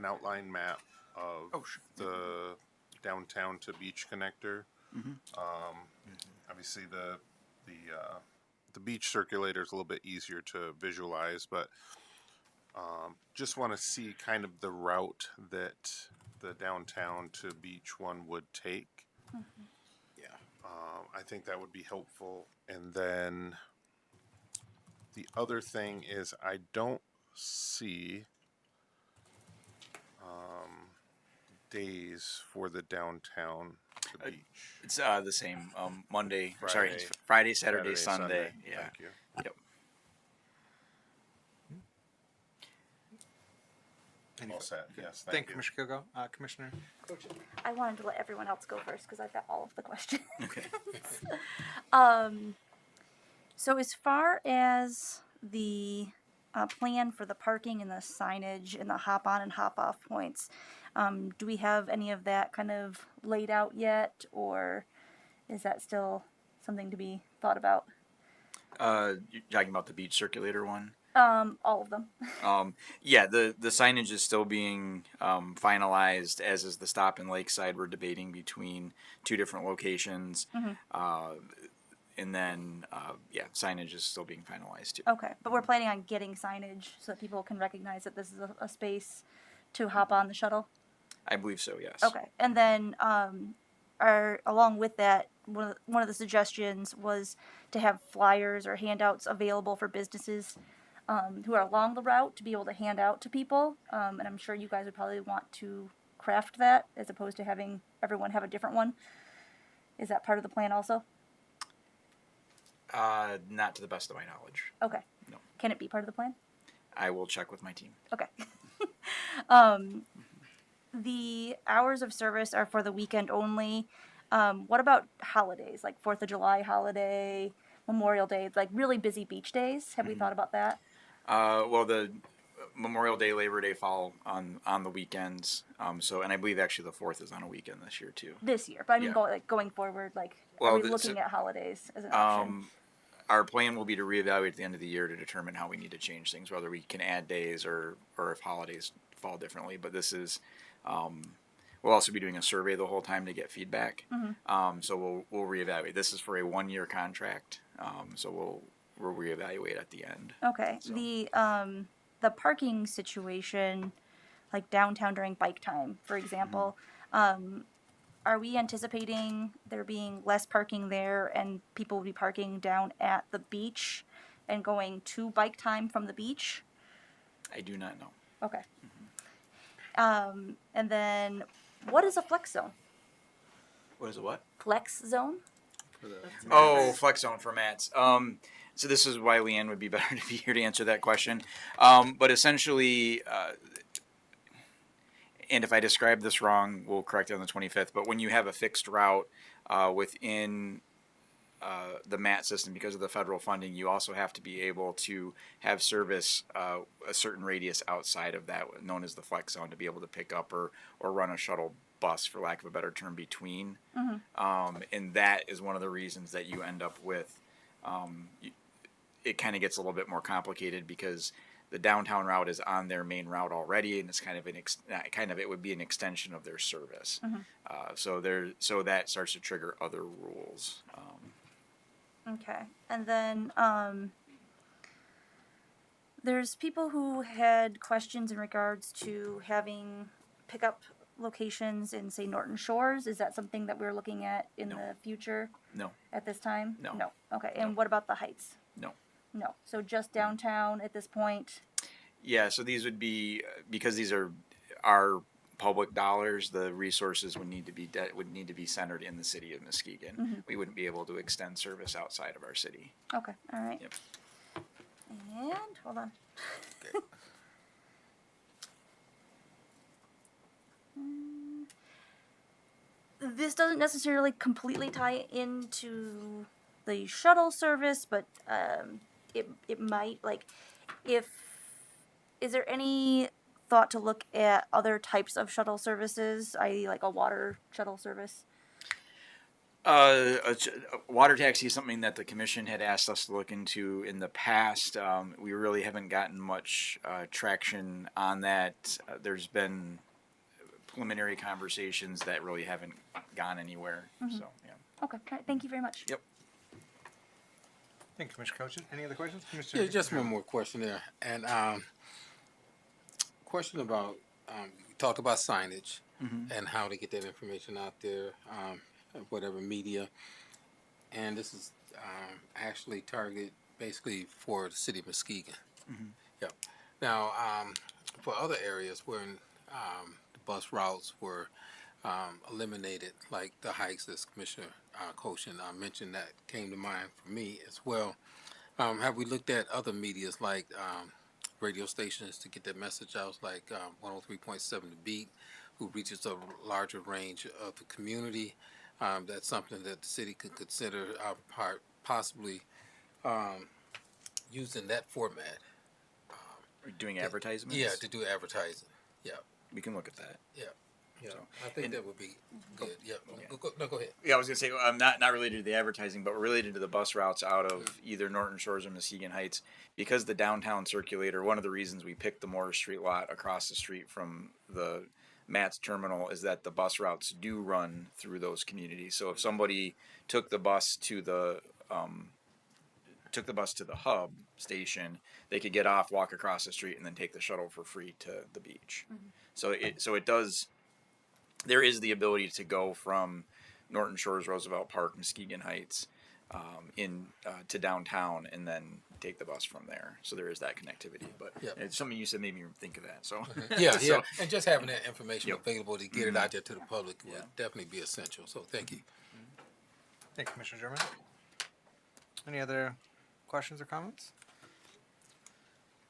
outline map of the downtown to beach connector? Obviously, the beach circulator is a little bit easier to visualize, but just want to see kind of the route that the downtown to beach one would take. Yeah. I think that would be helpful. And then the other thing is I don't see days for the downtown to beach. It's the same Monday. Sorry, it's Friday, Saturday, Sunday. Yeah. Thank you. Yep. All set. Yes. Thank you, Commissioner Kilgo. Commissioner Coach. I wanted to let everyone else go first because I've got all of the questions. Okay. So as far as the plan for the parking and the signage and the hop on and hop off points, do we have any of that kind of laid out yet, or is that still something to be thought about? You're talking about the beach circulator one? All of them. Yeah, the signage is still being finalized, as is the stop in Lakeside. We're debating between two different locations. And then, signage is still being finalized too. Okay, but we're planning on getting signage so that people can recognize that this is a space to hop on the shuttle? I believe so, yes. Okay, and then along with that, one of the suggestions was to have flyers or handouts available for businesses who are along the route to be able to hand out to people. And I'm sure you guys would probably want to craft that as opposed to having everyone have a different one. Is that part of the plan also? Not to the best of my knowledge. Okay. No. Can it be part of the plan? I will check with my team. Okay. The hours of service are for the weekend only. What about holidays, like 4th of July holiday, Memorial Day, like really busy beach days? Have we thought about that? Well, the Memorial Day, Labor Day fall on the weekends. And I believe actually the 4th is on a weekend this year too. This year, but I mean, Yeah. going forward, like, Well, are we looking at holidays as an option? Our plan will be to reevaluate at the end of the year to determine how we need to change things, whether we can add days or if holidays fall differently. But this is, we'll also be doing a survey the whole time to get feedback. So we'll reevaluate. This is for a 1-year contract. So we'll reevaluate at the end. Okay. So. The parking situation, like downtown during bike time, for example, are we anticipating there being less parking there and people will be parking down at the beach and going to bike time from the beach? I do not know. Okay. And then what is a flex zone? What is it? What? Flex zone? Oh, flex zone for mats. So this is why Leanne would be better to be here to answer that question. But essentially, and if I describe this wrong, we'll correct it on the 25th. But when you have a fixed route within the MAT system, because of the federal funding, you also have to be able to have service a certain radius outside of that, known as the flex zone, to be able to pick up or run a shuttle bus, for lack of a better term, between. And that is one of the reasons that you end up with, it kind of gets a little bit more complicated because the downtown route is on their main route already, and it's kind of it would be an extension of their service. So that starts to trigger other rules. Okay. And then there's people who had questions in regards to having pickup locations in, say, Norton Shores. Is that something that we're looking at in the future No. at this time? No. No. Okay. And what about the Heights? No. No. So just downtown at this point? Yeah, so these would be, because these are our public dollars, the resources would need to be centered in the city of Muskegon. We wouldn't be able to extend service outside of our city. Okay. All right. Yep. And hold on. This doesn't necessarily completely tie into the shuttle service, but it might. Like, is there any thought to look at other types of shuttle services, i.e., like a water shuttle service? A water taxi is something that the commission had asked us to look into in the past. We really haven't gotten much traction on that. There's been preliminary conversations that really haven't gone anywhere. So, yeah. Okay. All right, thank you very much. Yep. Thank you, Commissioner Coach. Any other questions? Yeah, just one more question there. And question about, we talked about signage and how to get that information out there, whatever media. And this is actually targeted basically for the city of Muskegon. Yep. Now, for other areas where the bus routes were eliminated, like the Heights, as Commissioner Koshin mentioned, that came to mind for me as well. Have we looked at other medias like radio stations to get that message out, like 103.7 The Beat, who reaches a larger range of the community? That's something that the city could consider possibly using that format. Doing advertisements? Yeah, to do advertising. Yeah. We can look at that. Yeah. Yeah, I think that would be good. Yeah. Go ahead. Yeah, I was gonna say not related to the advertising, but related to the bus routes out of either Norton Shores or Muskegon Heights. Because the downtown circulator, one of the reasons we picked the Morris Street lot across the street from the Matt's terminal is that the bus routes do run through those communities. So if somebody took the bus to the hub station, they could get off, walk across the street, and then take the shuttle for free to the beach. So it does. There is the ability to go from Norton Shores, Roosevelt Park, Muskegon Heights, to downtown, and then take the bus from there. So there is that connectivity. But it's something you said made me think of that. So yeah, so, and just having that information available to get it out there to the public would Yeah. definitely be essential. So thank you. Thank you, Commissioner German. Any other questions or comments?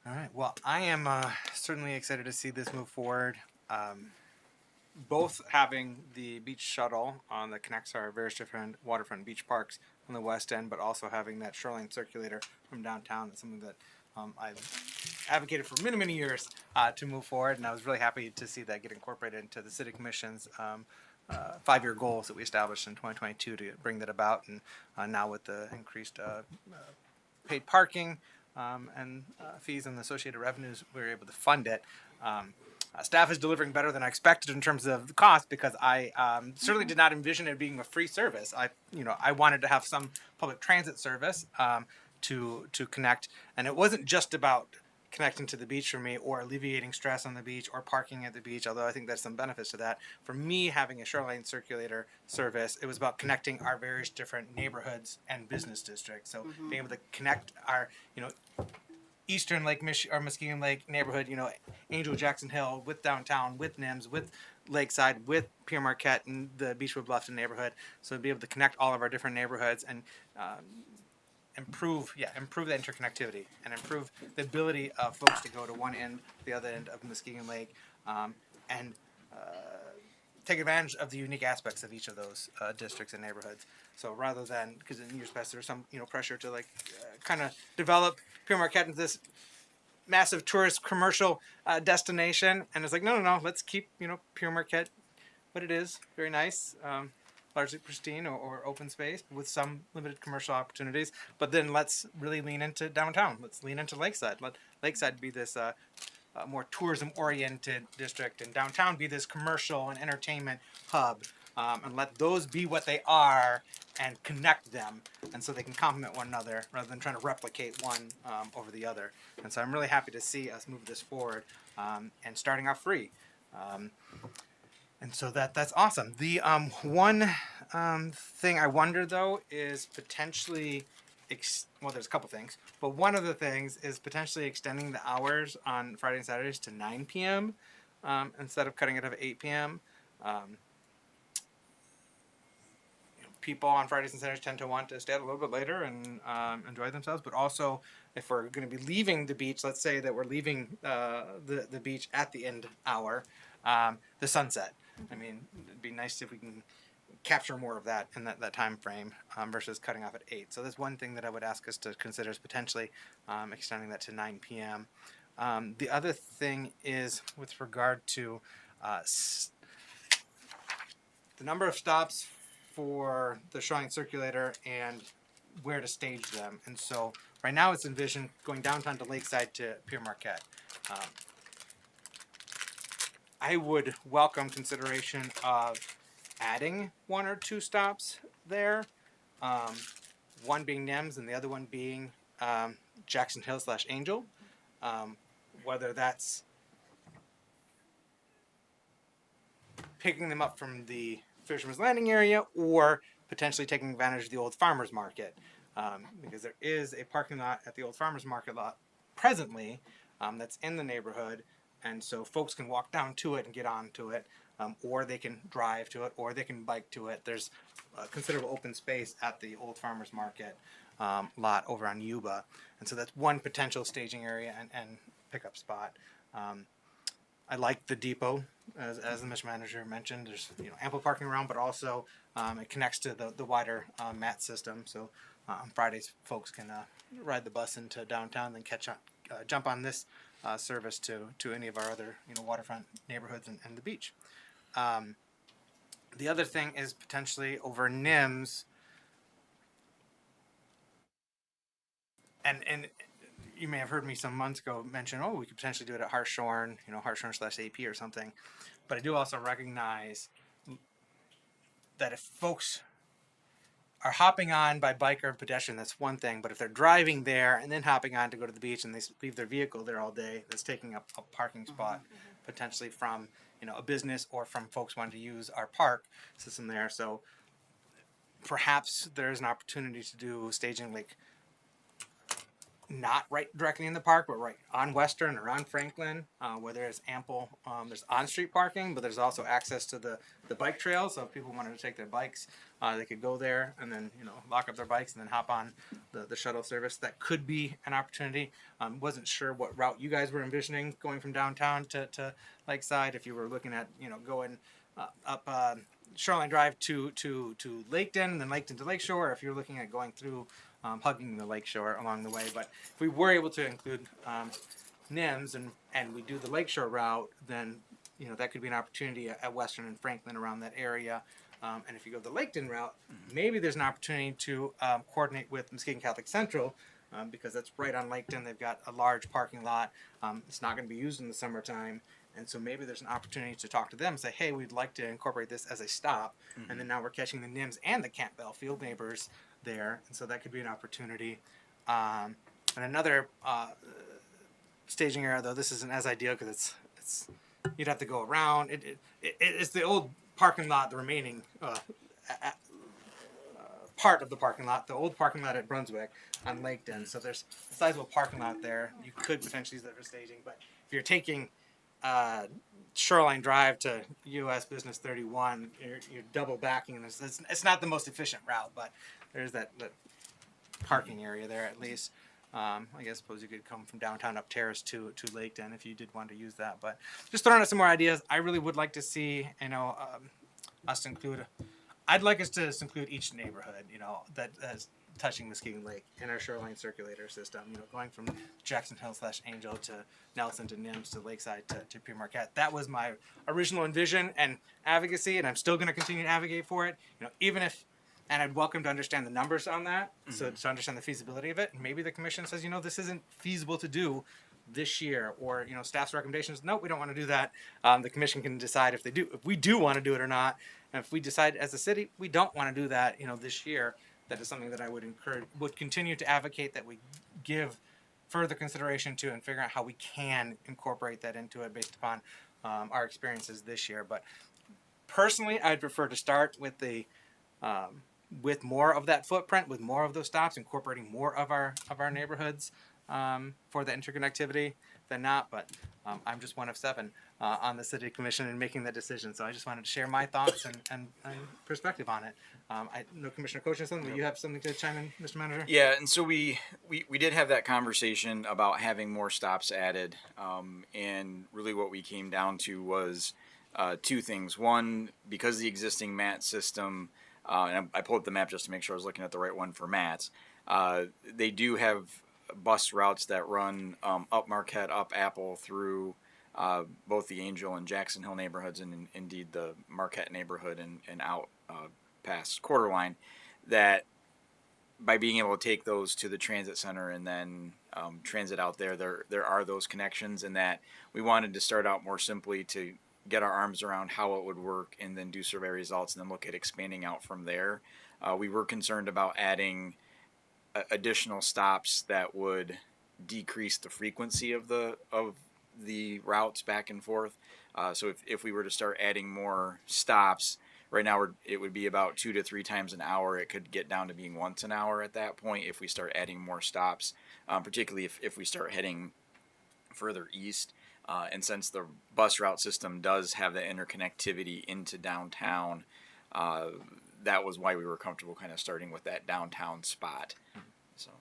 All right. Well, I am certainly excited to see this move forward. Both having the beach shuttle that connects our various different waterfront beach parks on the west end, but also having that shoreline circulator from downtown is something that I've advocated for many, many years to move forward, and I was really happy to see that get incorporated into the City Commission's 5-year goals that we established in 2022 to bring that about, and now with the increased paid parking and fees and the associated revenues, we were able to fund it. Staff is delivering better than I expected in terms of the cost because I certainly did not envision it being a free service. I wanted to have some public transit service to connect, and it wasn't just about connecting to the beach for me or alleviating stress on the beach or parking at the beach, although I think there's some benefits to that. For me, having a shoreline circulator service, it was about connecting our various different neighborhoods and business districts. So being able to connect our, Eastern Lake or Muskegon Lake neighborhood, Angel Jackson Hill with downtown, with NIMS, with Lakeside, with Pierre Marquette and the Beechwood Bluffton neighborhood. So to be able to connect all of our different neighborhoods and improve the interconnectivity and improve the ability of folks to go to one end, the other end of Muskegon Lake, and take advantage of the unique aspects of each of those districts and neighborhoods. So rather than, because in years past there was some pressure to like kind of develop Pere Marquette into this massive tourist commercial destination, and it's like no, let's keep Pere Marquette what it is, very nice, largely pristine or open space with some limited commercial opportunities. But then let's really lean into downtown. Let's lean into Lakeside. Let Lakeside be this more tourism-oriented district, and downtown be this commercial and entertainment hub, and let those be what they are and connect them, and so they can complement one another rather than trying to replicate one over the other. And so I'm really happy to see us move this forward and starting off free. And so that's awesome. The one thing I wonder though is potentially, well, there's a couple things, but one of the things is potentially extending the hours on Friday and Saturdays to 9 p.m. Instead of cutting it off at 8 p.m. People on Fridays and Saturdays tend to want to stay out a little bit later and enjoy themselves, but also if we're going to be leaving the beach, let's say that we're leaving the beach at the end hour, the sunset. I mean, it'd be nice if we can capture more of that in that time frame versus cutting off at 8. So that's one thing that I would ask us to consider is potentially extending that to 9 p.m. The other thing is with regard to the number of stops for the Shoreline Circulator and where to stage them. And so right now it's envisioned going downtown to Lakeside to Pere Marquette. I would welcome consideration of adding 1 or 2 stops there. One being NIMS and the other one being Jackson Hill / Angel. Whether that's picking them up from the Fisherman's Landing area or potentially taking advantage of the old farmer's market. Because there is a parking lot at the old farmer's market lot presently that's in the neighborhood. And so folks can walk down to it and get onto it, or they can drive to it, or they can bike to it. There's considerable open space at the old farmer's market lot over on Yuba. And so that's one potential staging area and pickup spot. I like the depot, as the mission manager mentioned. There's ample parking around, but also it connects to the wider MAT system. So on Fridays, folks can ride the bus into downtown, then jump on this service to any of our other waterfront neighborhoods and the beach. The other thing is potentially over NIMS, and you may have heard me some months ago mention, we could potentially do it at Hartshorn, Hartshorn / AP or something. But I do also recognize that if folks are hopping on by bike or pedestrian, that's one thing. But if they're driving there and then hopping on to go to the beach and they leave their vehicle there all day, that's taking up a parking spot potentially from a business or from folks wanting to use our park system there. So perhaps there's an opportunity to do staging like not right directly in the park, but right on Western or on Franklin, where there's ample, there's on-street parking, but there's also access to the bike trail. So if people wanted to take their bikes, they could go there and then, lock up their bikes and then hop on the shuttle service. That could be an opportunity. Wasn't sure what route you guys were envisioning going from downtown to Lakeside. If you were looking at, going up Shoreline Drive to Laketon and then Laketon to Lakeshore, or if you're looking at going through hugging the lakeshore along the way. But if we were able to include NIMS and we do the lakeshore route, then that could be an opportunity at Western and Franklin around that area. And if you go the Laketon route, maybe there's an opportunity to coordinate with Muskegon Catholic Central because that's right on Laketon. They've got a large parking lot. It's not going to be used in the summertime. And so maybe there's an opportunity to talk to them and say, hey, we'd like to incorporate this as a stop. And then now we're catching the NIMS and the Campbell field neighbors there. And so that could be an opportunity. And another staging area, though, this isn't as ideal because it's you'd have to go around. It's the old parking lot, the remaining part of the parking lot, the old parking lot at Brunswick on Laketon. So there's a sizable parking lot there. You could potentially use that for staging. But if you're taking Shoreline Drive to US Business 31, you're double backing. It's not the most efficient route, but there's that parking area there at least. I guess suppose you could come from downtown up Terrace to Laketon if you did want to use that. But just throwing out some more ideas. I really would like to see, us to include. I'd like us to include each neighborhood, that is touching Muskegon Lake in our shoreline circulator system. Going from Jackson Hill / Angel to Nelson to Nims to Lakeside to Pure Marquette. That was my original envision and advocacy, and I'm still going to continue to advocate for it. Even if. And I'd welcome to understand the numbers on that, so to understand the feasibility of it. And maybe the commission says, this isn't feasible to do this year, or staff's recommendations. Nope, we don't want to do that. The commission can decide if we do want to do it or not. And if we decide as a city we don't want to do that, this year, that is something that I would continue to advocate that we give further consideration to and figure out how we can incorporate that into it based upon our experiences this year. But personally, I'd prefer to start with with more of that footprint, with more of those stops, incorporating more of our neighborhoods for the interconnectivity than not. But I'm just one of 7 on the city commission and making that decision. So I just wanted to share my thoughts and perspective on it. I know Commissioner Coach has something. You have something to chime in, Mr. Manager? Yeah, and so we did have that conversation about having more stops added, and really what we came down to was 2 things. One, because the existing MAT system, and I pulled up the map just to make sure I was looking at the right one for MATs, they do have bus routes that run up Marquette, up Apple, through both the Angel and Jackson Hill neighborhoods, and indeed the Marquette neighborhood and out past Quarterline, that by being able to take those to the transit center and then transit out there are those connections, and that we wanted to start out more simply to get our arms around how it would work and then do survey results and then look at expanding out from there. We were concerned about adding additional stops that would decrease the frequency of the routes back and forth. So if we were to start adding more stops, right now it would be about 2 to 3 times an hour. It could get down to being once an hour at that point if we start adding more stops, particularly if we start heading further east. And since the bus route system does have that interconnectivity into downtown, that was why we were comfortable kind of starting with that downtown spot. So,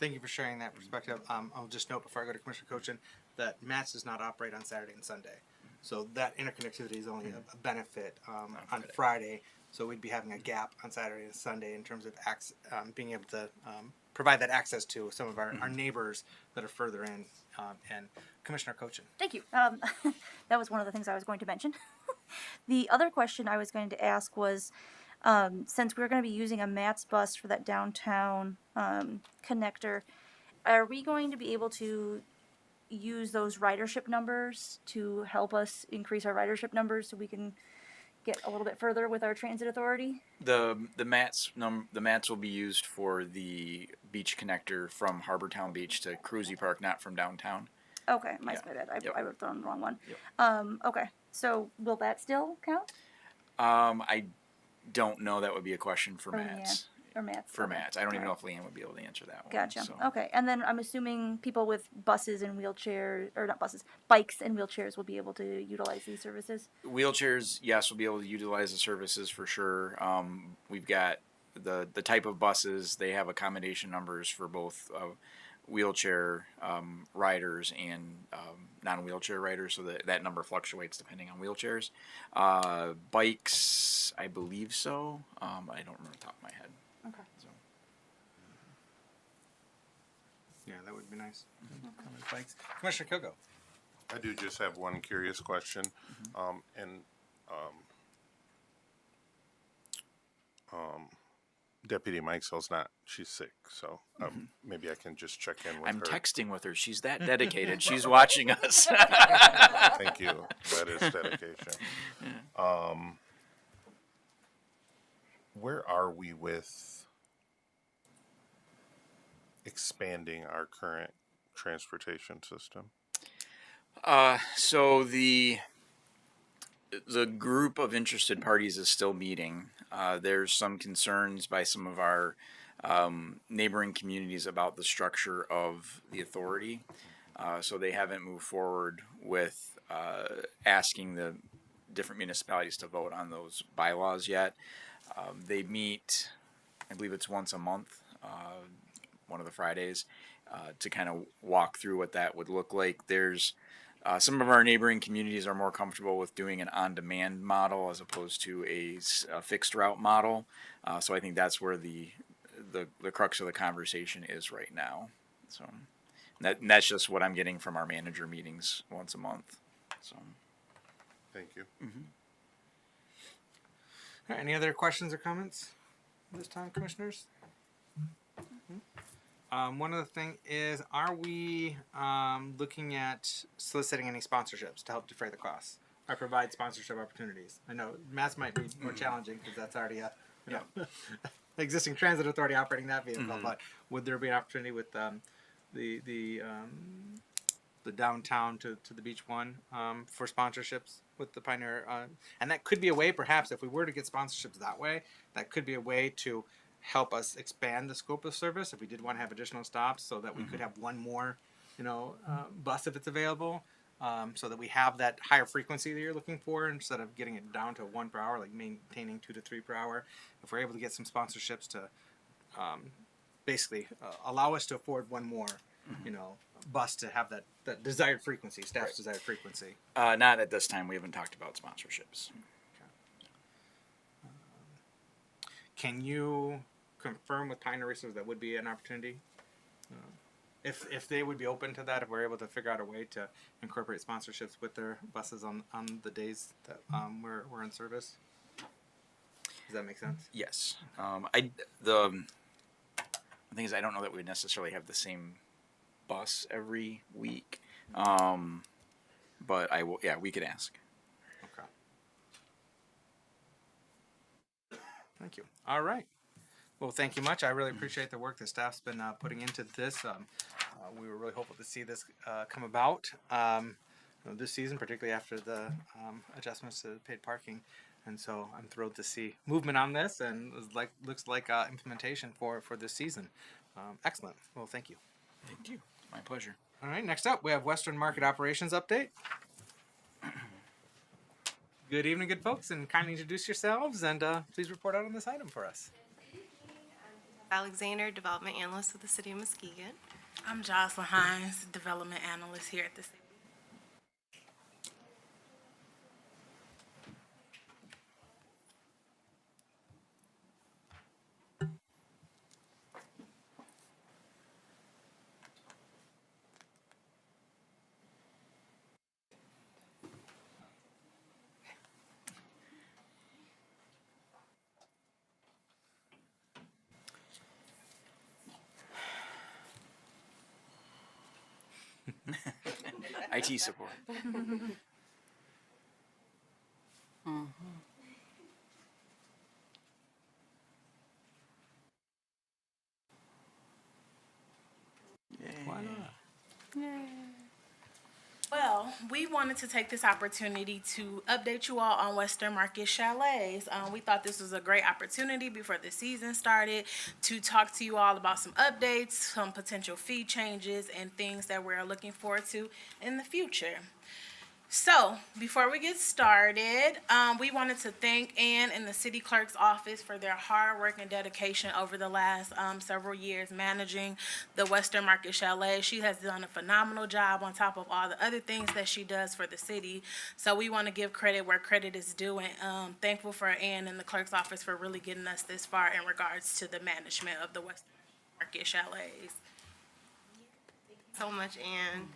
Thank you for sharing that perspective. I'll just note before I go to Commissioner Cochin that MATS does not operate on Saturday and Sunday. So that interconnectivity is only a benefit on Friday. So we'd be having a gap on Saturday and Sunday in terms of being able to provide that access to some of our neighbors that are further in. And Commissioner Cochin. Thank you. That was one of the things I was going to mention. The other question I was going to ask was, since we're going to be using a MATS bus for that downtown connector, are we going to be able to use those ridership numbers to help us increase our ridership numbers so we can get a little bit further with our transit authority? the mats will be used for the beach connector from Harbortown Beach to Cruzy Park, not from downtown. Okay, my bad. I wrote down the wrong one. Yep. Okay, so will that still count? I don't know. That would be a question for Mats. Or Mats. For okay. Mats. I don't even know if Leanne would be able to answer that one. Gotcha. So. Okay, and then I'm assuming people with buses and wheelchairs, or not buses, bikes and wheelchairs will be able to utilize these services? Wheelchairs, yes, will be able to utilize the services for sure. We've got the type of buses. They have accommodation numbers for both wheelchair riders and non-wheelchair riders, so that number fluctuates depending on wheelchairs. Bikes, I believe so. I don't remember the top of my head. Okay. So. Yeah, that would be nice. Thanks. Commissioner Kogo. I do just have one curious question, Deputy Mikesell's not, she's sick, so maybe I can just check in with I'm her. texting with her. She's that dedicated. She's watching us. Thank you. That is dedication. Where are we with expanding our current transportation system? So the group of interested parties is still meeting. There's some concerns by some of our neighboring communities about the structure of the authority. So they haven't moved forward with asking the different municipalities to vote on those bylaws yet. They meet, I believe it's once a month, one of the Fridays. to kind of walk through what that would look like. There's some of our neighboring communities are more comfortable with doing an on-demand model as opposed to a fixed route model. So I think that's where the crux of the conversation is right now. So that's just what I'm getting from our manager meetings once a month. So Thank you. All right, any other questions or comments this time, commissioners? One other thing is, are we looking at soliciting any sponsorships to help defray the costs or provide sponsorship opportunities? I know mass might be more challenging because that's already a existing transit authority operating that vehicle. But would there be an opportunity with the downtown to the beach one for sponsorships with the Pioneer? And that could be a way, perhaps, if we were to get sponsorships that way, that could be a way to help us expand the scope of service if we did want to have additional stops, so that we could have one more, bus if it's available, so that we have that higher frequency that you're looking for instead of getting it down to 1 per hour, like maintaining 2 to 3 per hour. If we're able to get some sponsorships to basically allow us to afford one more, bus to have that desired frequency, staff's desired frequency. Not at this time. We haven't talked about sponsorships. Can you confirm with Pioneer Resources that would be an opportunity? If they would be open to that, if we're able to figure out a way to incorporate sponsorships with their buses on the days that we're in service? Does that make sense? Yes. The thing is, I don't know that we necessarily have the same bus every week, but I will. Yeah, we could ask. Okay. Thank you. All right. Well, thank you much. I really appreciate the work the staff's been putting into this. We were really hopeful to see this come about this season, particularly after the adjustments to paid parking. And so I'm thrilled to see movement on this, and looks like implementation for this season. Excellent. Well, thank you. Thank you. My pleasure. All right. Next up, we have Western Market Operations Update. Good evening, good folks, and kindly introduce yourselves and please report out on this item for us. Alexander, Development Analyst with the City of Muskegon. I'm Jocelyn Hines, Development Analyst here at the city. IT support. Why not? Well, we wanted to take this opportunity to update you all on Western Market Chalets. We thought this was a great opportunity before the season started to talk to you all about some updates, some potential fee changes, and things that we're looking forward to in the future. So, before we get started, we wanted to thank Ann and the City Clerk's office for their hard work and dedication over the last several years managing the Western Market Chalet. She has done a phenomenal job on top of all the other things that she does for the city. So we want to give credit where credit is due, and thankful for Ann and the Clerk's office for really getting us this far in regards to the management of the Western Market Chalets. So much, Ann.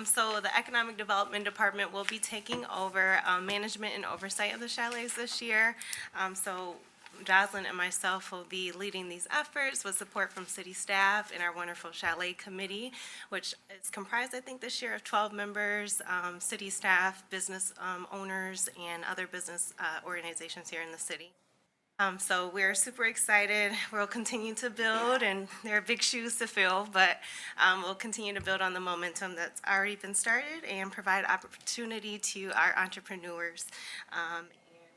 So the Economic Development Department will be taking over management and oversight of the chalets this year. So Jocelyn and myself will be leading these efforts with support from city staff and our wonderful chalet committee, which is comprised, I think, this year of 12 members, city staff, business owners, and other business organizations here in the city. So we're super excited. We'll continue to build, and there are big shoes to fill, but we'll continue to build on the momentum that's already been started and provide opportunity to our entrepreneurs. And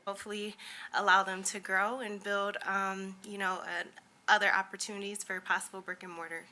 hopefully allow them to grow and build, other opportunities for possible brick and mortar.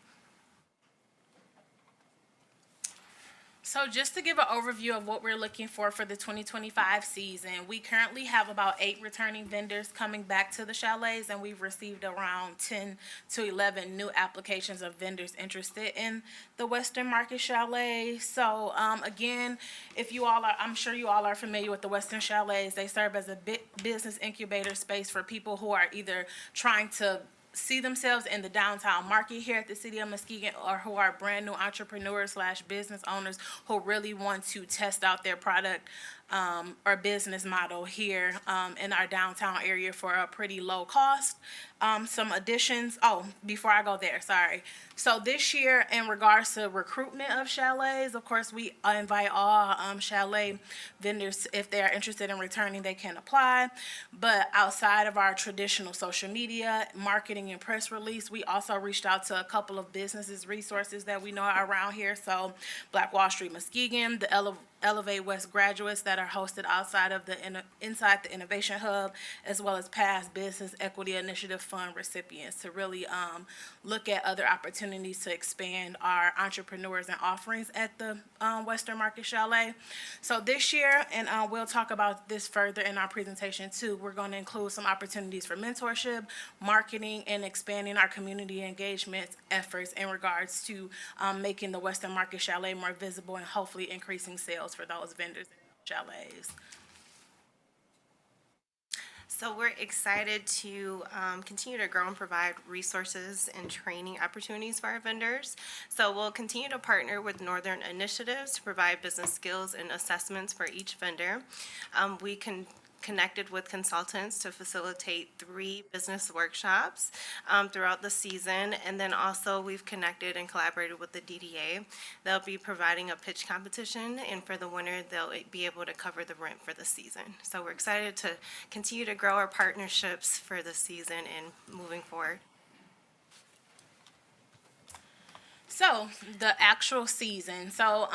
So just to give an overview of what we're looking for the 2025 season, we currently have about 8 returning vendors coming back to the chalets, and we've received around 10 to 11 new applications of vendors interested in the Western Market Chalet. So again, if you all are, I'm sure you all are familiar with the Western Chalets. They serve as a business incubator space for people who are either trying to see themselves in the downtown market here at the city of Muskegon, or who are brand new entrepreneurs slash business owners who really want to test out their product or business model here in our downtown area for a pretty low cost. Some additions. Oh, before I go there, sorry. So this year, in regards to recruitment of chalets, of course, we invite all chalet vendors, if they are interested in returning, they can apply. But outside of our traditional social media, marketing, and press release, we also reached out to a couple of businesses, resources that we know are around here. So Black Wall Street Muskegon, the Elevate West graduates that are hosted outside of inside the Innovation Hub, as well as past Business Equity Initiative Fund recipients, to really look at other opportunities to expand our entrepreneurs and offerings at the Western Market Chalet. So this year, and we'll talk about this further in our presentation too, we're going to include some opportunities for mentorship, marketing, and expanding our community engagement efforts in regards to making the Western Market Chalet more visible and hopefully increasing sales for those vendors and chalets. So we're excited to continue to grow and provide resources and training opportunities for our vendors. So we'll continue to partner with Northern Initiatives to provide business skills and assessments for each vendor. We connected with consultants to facilitate 3 business workshops throughout the season. And then also we've connected and collaborated with the DDA. They'll be providing a pitch competition, and for the winner, they'll be able to cover the rent for the season. So we're excited to continue to grow our partnerships for the season and moving forward. So the actual season. So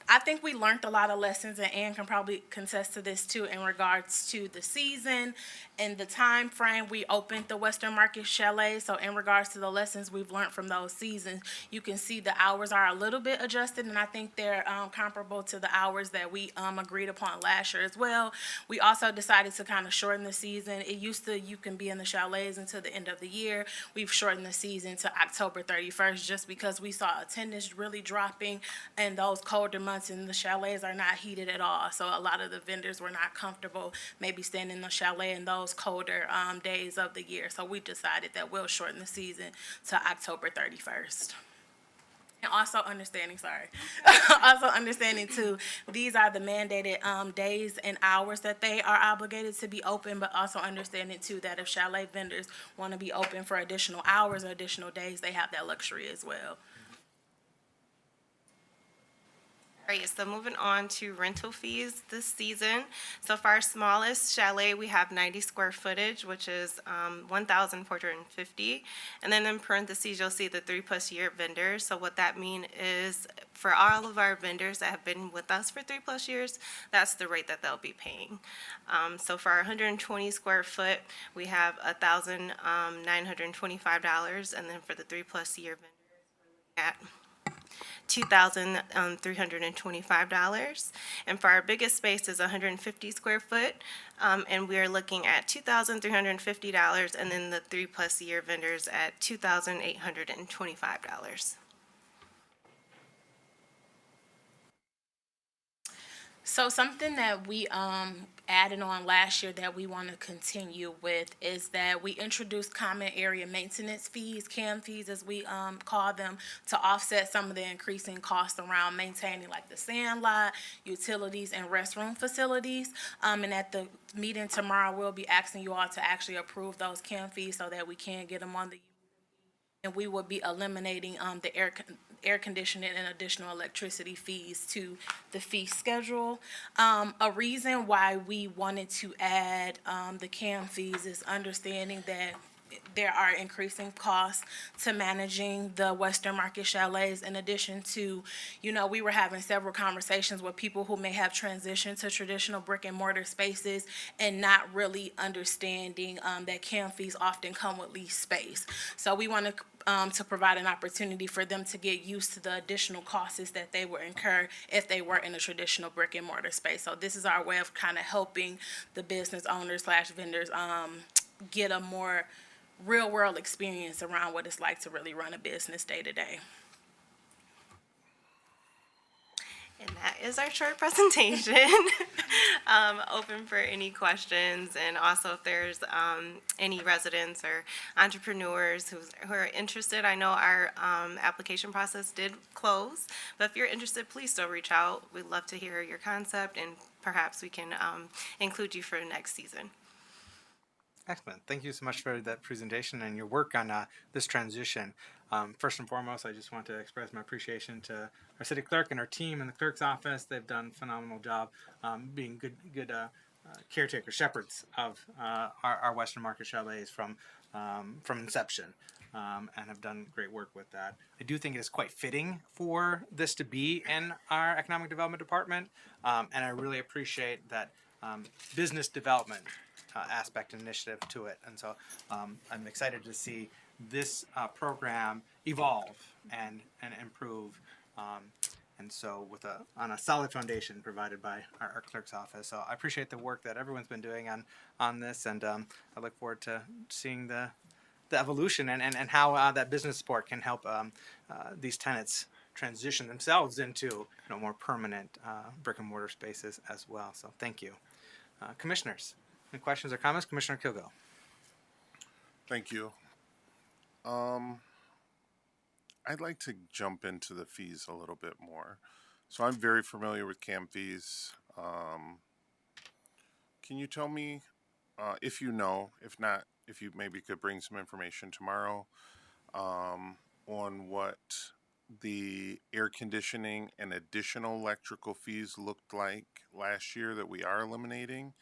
I think we learned a lot of lessons, and Ann can probably contest to this too, in regards to the season and the time frame we opened the Western Market Chalet. So in regards to the lessons we've learned from those seasons, you can see the hours are a little bit adjusted, and I think they're comparable to the hours that we agreed upon last year as well. We also decided to kind of shorten the season. It used to, you can be in the chalets until the end of the year. We've shortened the season to October 31st just because we saw attendance really dropping in those colder months, and the chalets are not heated at all. So a lot of the vendors were not comfortable maybe staying in the chalet in those colder days of the year. So we decided that we'll shorten the season to October 31st. And also understanding too, these are the mandated days and hours that they are obligated to be open, but also understanding too that if chalet vendors want to be open for additional hours or additional days, they have that luxury as well. All right, so moving on to rental fees this season. So for our smallest chalet, we have 90 square footage, which is 1,450. And then in parentheses, you'll see the 3+ year vendors. So what that means is for all of our vendors that have been with us for 3+ years, that's the rate that they'll be paying. So for our 120 square foot, we have $1,925. And then for the 3+ year vendors, we're looking at $2,325. And for our biggest space is 150 square foot, and we are looking at $2,350, and then the 3+ year vendors at $2,825. So something that we added on last year that we want to continue with is that we introduced common area maintenance fees, CAM fees as we call them, to offset some of the increasing costs around maintaining like the sand lot, utilities, and restroom facilities. And at the meeting tomorrow, we'll be asking you all to actually approve those CAM fees so that we can get them on the, and we will be eliminating the air conditioning and additional electricity fees to the fee schedule. A reason why we wanted to add the CAM fees is understanding that there are increasing costs to managing the Western Market Chalets. In addition to, we were having several conversations with people who may have transitioned to traditional brick and mortar spaces and not really understanding that CAM fees often come with lease space. So we want to provide an opportunity for them to get used to the additional costs that they would incur if they were in a traditional brick and mortar space. So this is our way of kind of helping the business owners / vendors get a more real world experience around what it's like to really run a business day to day. And that is our short presentation. Open for any questions, and also if there's any residents or entrepreneurs who are interested. I know our application process did close, but if you're interested, please still reach out. We'd love to hear your concept, and perhaps we can include you for the next season. Excellent. Thank you so much for that presentation and your work on this transition. First and foremost, I just want to express my appreciation to our city clerk and our team in the clerk's office. They've done a phenomenal job being good caretaker shepherds of our Western Market Chalets from inception, and have done great work with that. I do think it is quite fitting for this to be in our Economic Development Department, and I really appreciate that business development aspect and initiative to it. And so I'm excited to see this program evolve and improve. And so on a solid foundation provided by our clerk's office. So I appreciate the work that everyone's been doing on this, and I look forward to seeing the evolution and how that business support can help these tenants transition themselves into more permanent brick and mortar spaces as well. So thank you. Commissioners, any questions or comments? Commissioner Kilgo. Thank you. I'd like to jump into the fees a little bit more. So I'm very familiar with CAM fees. Can you tell me, if you know, if not, if you maybe could bring some information tomorrow on what the air conditioning and additional electrical fees looked like last year that we are eliminating,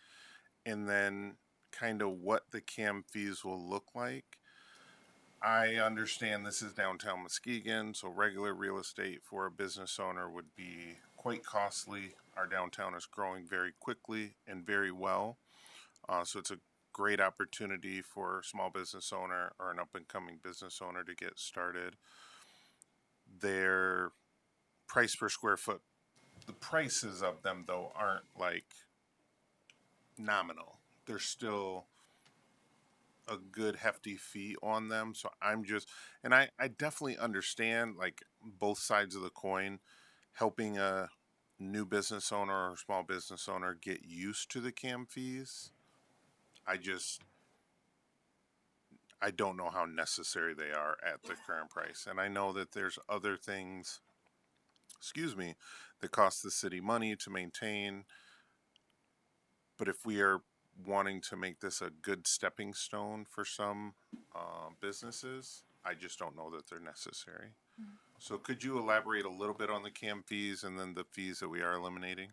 and then kind of what the CAM fees will look like? I understand this is downtown Muskegon, so regular real estate for a business owner would be quite costly. Our downtown is growing very quickly and very well, so it's a great opportunity for a small business owner or an up-and-coming business owner to get started. Their price per square foot, the prices of them though aren't like nominal. They're still a good hefty fee on them. So I'm just, and I definitely understand like both sides of the coin, helping a new business owner or small business owner get used to the CAM fees. I don't know how necessary they are at the current price. And I know that there's other things, that cost the city money to maintain. But if we are wanting to make this a good stepping stone for some businesses, I just don't know that they're necessary. Mm-hmm. So could you elaborate a little bit on the CAM fees and then the fees that we are eliminating?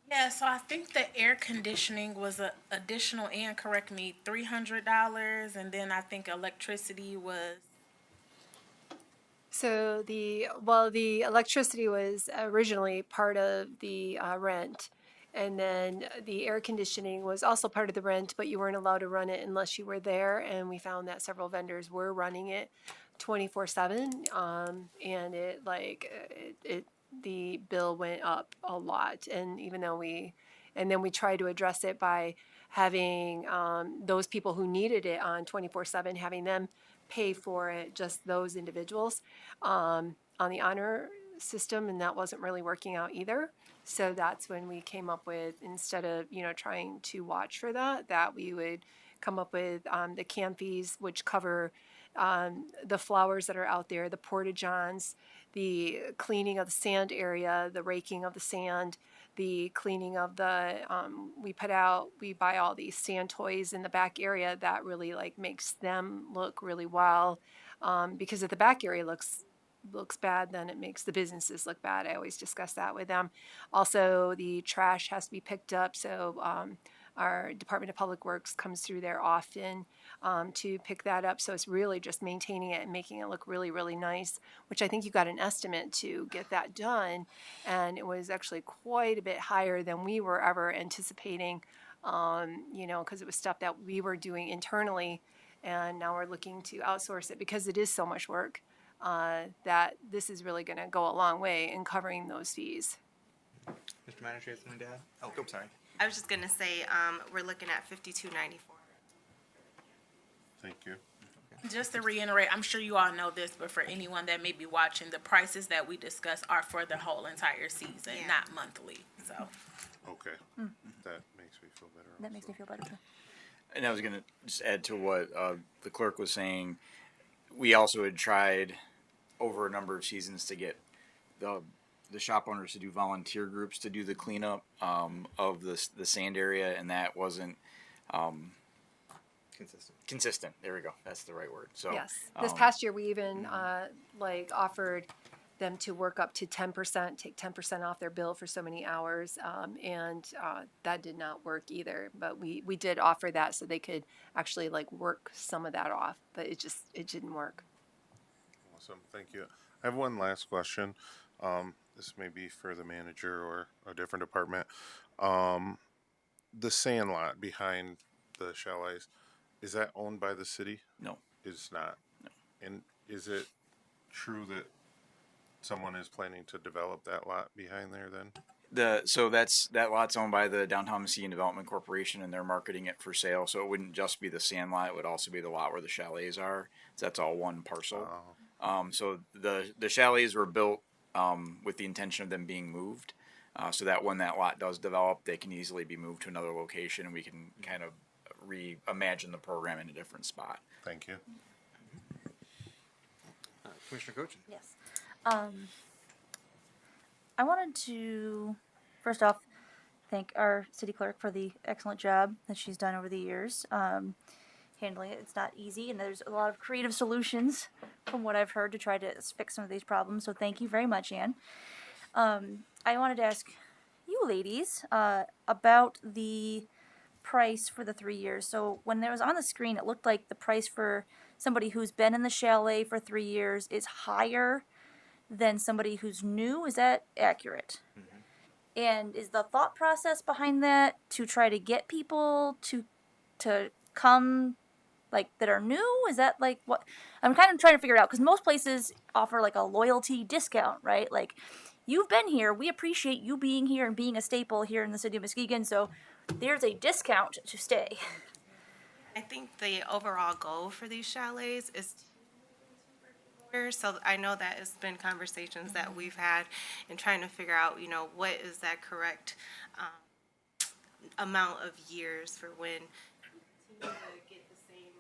Yeah, so I think the air conditioning was an additional, and correct me, $300, and then I think electricity was. So the electricity was originally part of the rent, and then the air conditioning was also part of the rent, but you weren't allowed to run it unless you were there. And we found that several vendors were running it 24/7, and the bill went up a lot. And even though then we tried to address it by having those people who needed it on 24/7, having them pay for it, just those individuals, on the honor system, and that wasn't really working out either. So that's when we came up with, instead of trying to watch for that we would come up with the CAM fees, which cover the flowers that are out there, the porta-johns, the cleaning of the sand area, the raking of the sand, the cleaning of the we buy all these sand toys in the back area that really makes them look really well, because if the back area looks bad, then it makes the businesses look bad. I always discuss that with them. Also, the trash has to be picked up, so our Department of Public Works comes through there often to pick that up. So it's really just maintaining it and making it look really, really nice, which I think you got an estimate to get that done. And it was actually quite a bit higher than we were ever anticipating, because it was stuff that we were doing internally. And now we're looking to outsource it because it is so much work that this is really going to go a long way in covering those fees. Mr. Manager, you have something to add? Oh, sorry. I was just gonna say, we're looking at $52.94. Thank you. Just to reiterate, I'm sure you all know this, but for anyone that may be watching, the prices that we discuss are for the whole entire season, Yeah. not monthly. So Okay. That makes me feel better. That makes me feel better too. And I was going to just add to what the clerk was saying. We also had tried over a number of seasons to get the shop owners to do volunteer groups to do the cleanup of the sand area, and that wasn't consistent. There we go. That's the right word. So Yes. This past year, we even offered them to work up to 10%, take 10% off their bill for so many hours, and that did not work either. But we did offer that so they could actually work some of that off, but it didn't work. Awesome. Thank you. I have one last question. This may be for the manager or a different department. The sand lot behind the chalets, is that owned by the city? No. It's not. No. And is it true that someone is planning to develop that lot behind there then? That lot's owned by the Downtown Muskegon Development Corporation, and they're marketing it for sale. So it wouldn't just be the sand lot; it would also be the lot where the chalets are. So that's all one parcel. So the chalets were built with the intention of them being moved, so that when that lot does develop, they can easily be moved to another location, and we can kind of reimagine the program in a different spot. Thank you. Commissioner Cochin. Yes. I wanted to, first off, thank our city clerk for the excellent job that she's done over the years. Handling it, it's not easy, and there's a lot of creative solutions from what I've heard to try to fix some of these problems. So thank you very much, Ann. I wanted to ask you ladies about the price for the 3 years. So when there was on the screen, it looked like the price for somebody who's been in the chalet for 3 years is higher than somebody who's new. Is that accurate? Mm-hmm. And is the thought process behind that to try to get people to come that are new? Is that what I'm kind of trying to figure it out? Because most places offer a loyalty discount, right? You've been here, we appreciate you being here and being a staple here in the city of Muskegon, so there's a discount to stay. I think the overall goal for these chalets is so I know that it's been conversations that we've had in trying to figure out, what is that correct amount of years for when we continue to get the same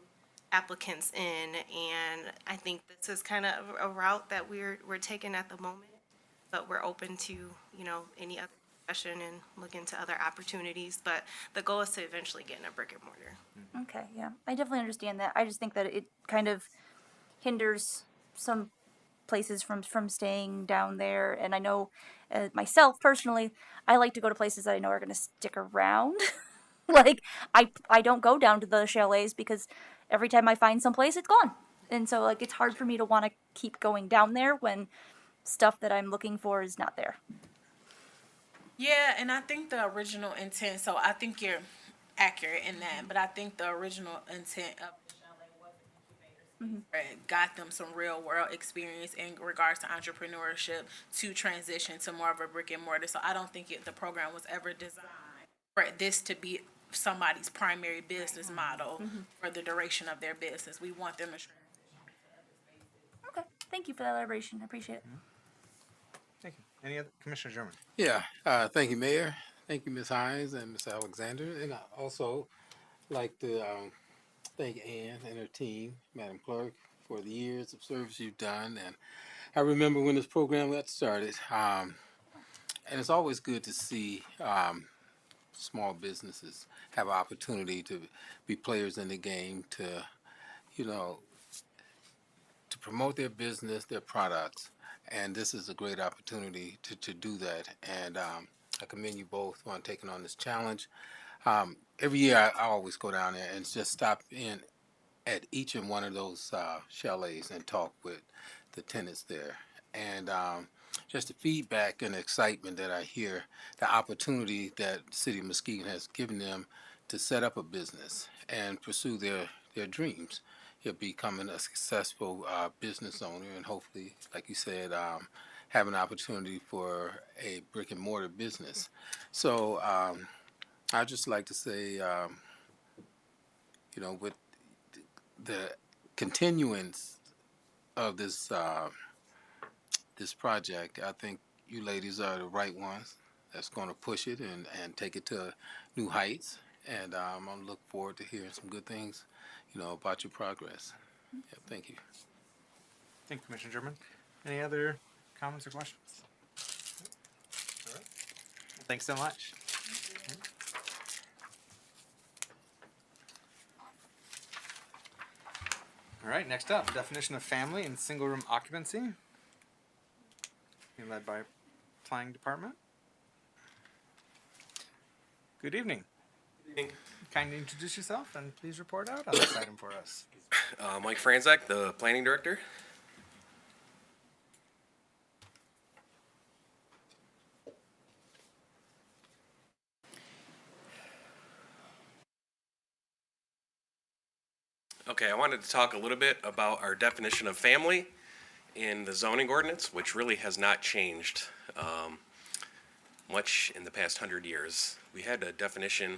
applicants in, and I think this is kind of a route that we're taking at the moment, but we're open to, any other discussion and look into other opportunities, but the goal is to eventually get in a brick and mortar. Okay, yeah. I definitely understand that. I just think that it kind of hinders some places from staying down there. And I know myself personally, I like to go to places that I know are going to stick around. I don't go down to the chalets because every time I find someplace, it's gone. And so it's hard for me to want to keep going down there when stuff that I'm looking for is not there. Yeah, and I think the original intent, so I think you're accurate in that, but I think the original intent of the chalet was an incubator space. It got them some real world experience in regards to entrepreneurship to transition to more of a brick and mortar. So I don't think the program was ever designed for this to be somebody's primary business model for the duration of their business. We want them to transition to other spaces. Okay, thank you for that elaboration. I appreciate it. Thank you. Any other? Commissioner German. Yeah, thank you, Mayor. Thank you, Ms. Hines and Ms. Alexander. And I also like to thank Ann and her team, Madam Clerk, for the years of service you've done. And I remember when this program got started, and it's always good to see small businesses have an opportunity to be players in the game, to promote their business, their products. And this is a great opportunity to do that. And I commend you both on taking on this challenge. every year I always go down there and just stop in at each and one of those chalets and talk with the tenants there. And just the feedback and excitement that I hear, the opportunity that the city of Muskegon has given them to set up a business and pursue their dreams of becoming a successful business owner and hopefully, like you said, have an opportunity for a brick and mortar business. So I'd just like to say, with the continuance of this project, I think you ladies are the right ones that's going to push it and take it to new heights. And I'm going to look forward to hearing some good things, about your progress. Yeah, thank you. Thank you, Commissioner German. Any other comments or questions? All right. Well, thanks so much. All right, next up, definition of family and single room occupancy. Being led by Planning Department. Good evening. Good evening. Kindly introduce yourself and please report out on this item for us. Mike Franzak, the Planning Director. Okay, I wanted to talk a little bit about our definition of family in the zoning ordinance, which really has not changed much in the past 100 years. We had a definition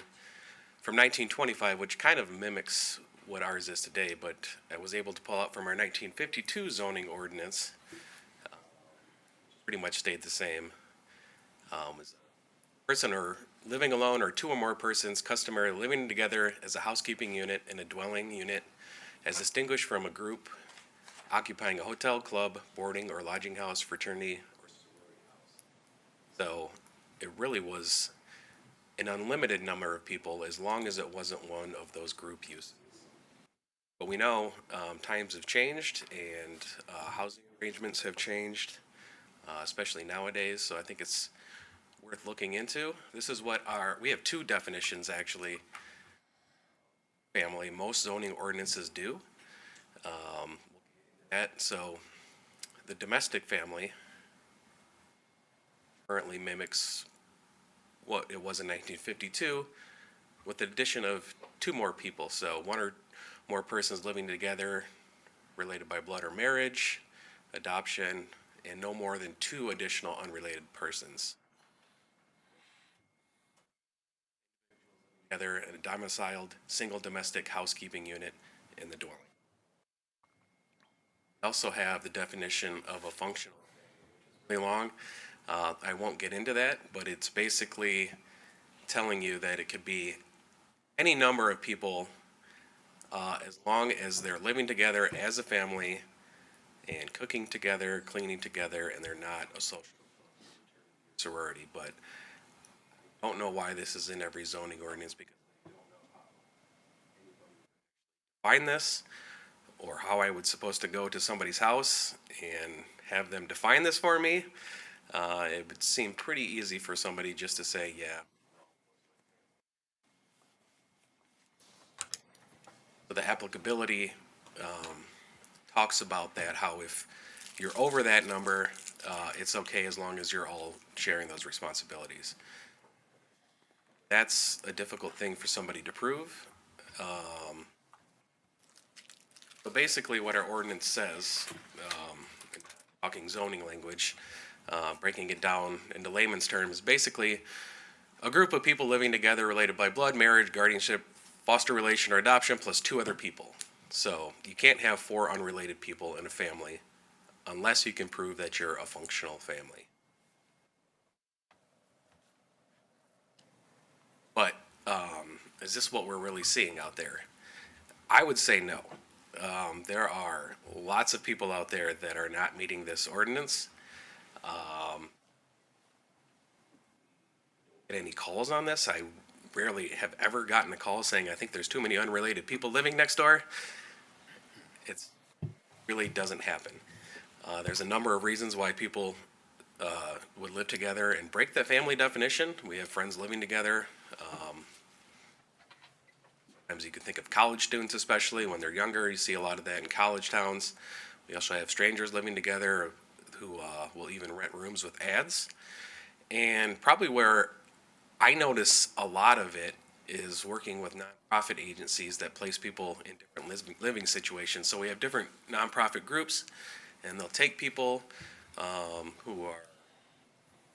from 1925, which kind of mimics what ours is today, but I was able to pull out from our 1952 zoning ordinance. Pretty much stayed the same. Person or living alone or two or more persons customarily living together as a housekeeping unit in a dwelling unit as distinguished from a group occupying a hotel, club, boarding, or lodging house, fraternity, or sorority house. So it really was an unlimited number of people as long as it wasn't one of those group uses. But we know times have changed and housing arrangements have changed, especially nowadays. So I think it's worth looking into. This is what we have two definitions actually. Family, most zoning ordinances do. So the domestic family currently mimics what it was in 1952 with the addition of two more people. So one or more persons living together related by blood or marriage, adoption, and no more than two additional unrelated persons. Together in a domiciled single domestic housekeeping unit in the dwelling. We also have the definition of a functional. Really long. I won't get into that, but it's basically telling you that it could be any number of people as long as they're living together as a family and cooking together, cleaning together, and they're not a social sorority. But I don't know why this is in every zoning ordinance because I don't know how to define this or how I would supposed to go to somebody's house and have them define this for me. It would seem pretty easy for somebody just to say, yeah. So the applicability talks about that, how if you're over that number, it's okay as long as you're all sharing those responsibilities. That's a difficult thing for somebody to prove. But basically what our ordinance says, talking zoning language, breaking it down into layman's terms, basically a group of people living together related by blood, marriage, guardianship, foster relation, or adoption, plus two other people. So you can't have four unrelated people in a family unless you can prove that you're a functional family. But is this what we're really seeing out there? I would say no. There are lots of people out there that are not meeting this ordinance. Get any calls on this? I rarely have ever gotten a call saying, I think there's too many unrelated people living next door. It really doesn't happen. There's a number of reasons why people would live together and break the family definition. We have friends living together Sometimes you can think of college students, especially when they're younger. You see a lot of that in college towns. We also have strangers living together who will even rent rooms with ads. And probably where I notice a lot of it is working with nonprofit agencies that place people in different living situations. So we have different nonprofit groups, and they'll take people who are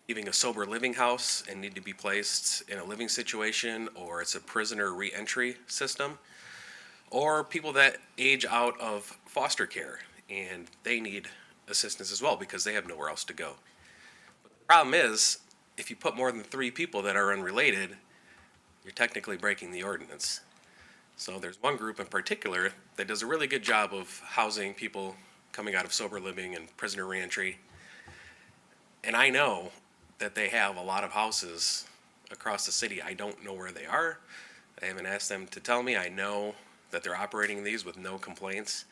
leaving a sober living house and need to be placed in a living situation, or it's a prisoner reentry system, or people that age out of foster care and they need assistance as well because they have nowhere else to go. But the problem is, if you put more than 3 people that are unrelated, you're technically breaking the ordinance. So there's one group in particular that does a really good job of housing people coming out of sober living and prisoner reentry. And I know that they have a lot of houses across the city. I don't know where they are. I haven't asked them to tell me. I know that they're operating these with no complaints.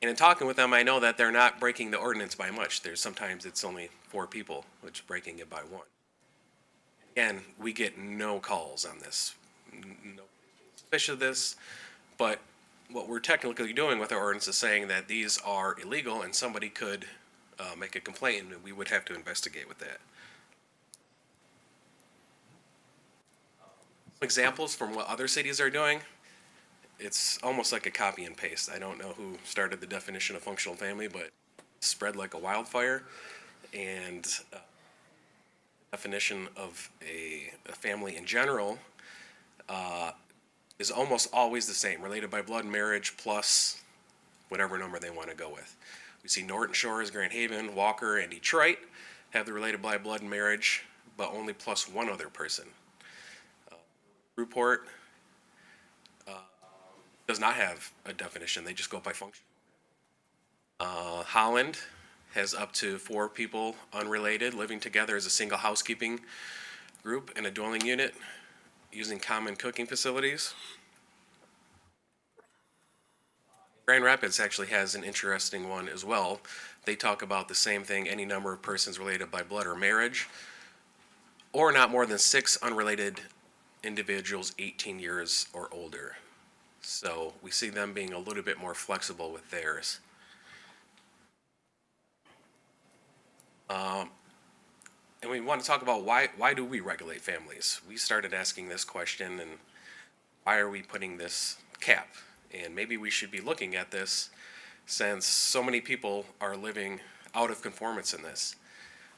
And in talking with them, I know that they're not breaking the ordinance by much. Sometimes it's only 4 people, which is breaking it by 1. Again, we get no calls on this. No suspicion of this, but what we're technically doing with our ordinance is saying that these are illegal and somebody could make a complaint and we would have to investigate with that. Examples from what other cities are doing, it's almost like a copy and paste. I don't know who started the definition of functional family, but it's spread like a wildfire. And definition of a family in general is almost always the same, related by blood, marriage, plus whatever number they want to go with. We see Norton Shores, Grand Haven, Walker, and Detroit have the related by blood and marriage, but only plus 1 other person. Newport does not have a definition. They just go by function. Holland has up to 4 people unrelated living together as a single housekeeping group in a dwelling unit using common cooking facilities. Grand Rapids actually has an interesting one as well. They talk about the same thing, any number of persons related by blood or marriage, or not more than 6 unrelated individuals 18 years or older. So we see them being a little bit more flexible with theirs. And we want to talk about why do we regulate families? We started asking this question, and why are we putting this cap? And maybe we should be looking at this since so many people are living out of conformance in this.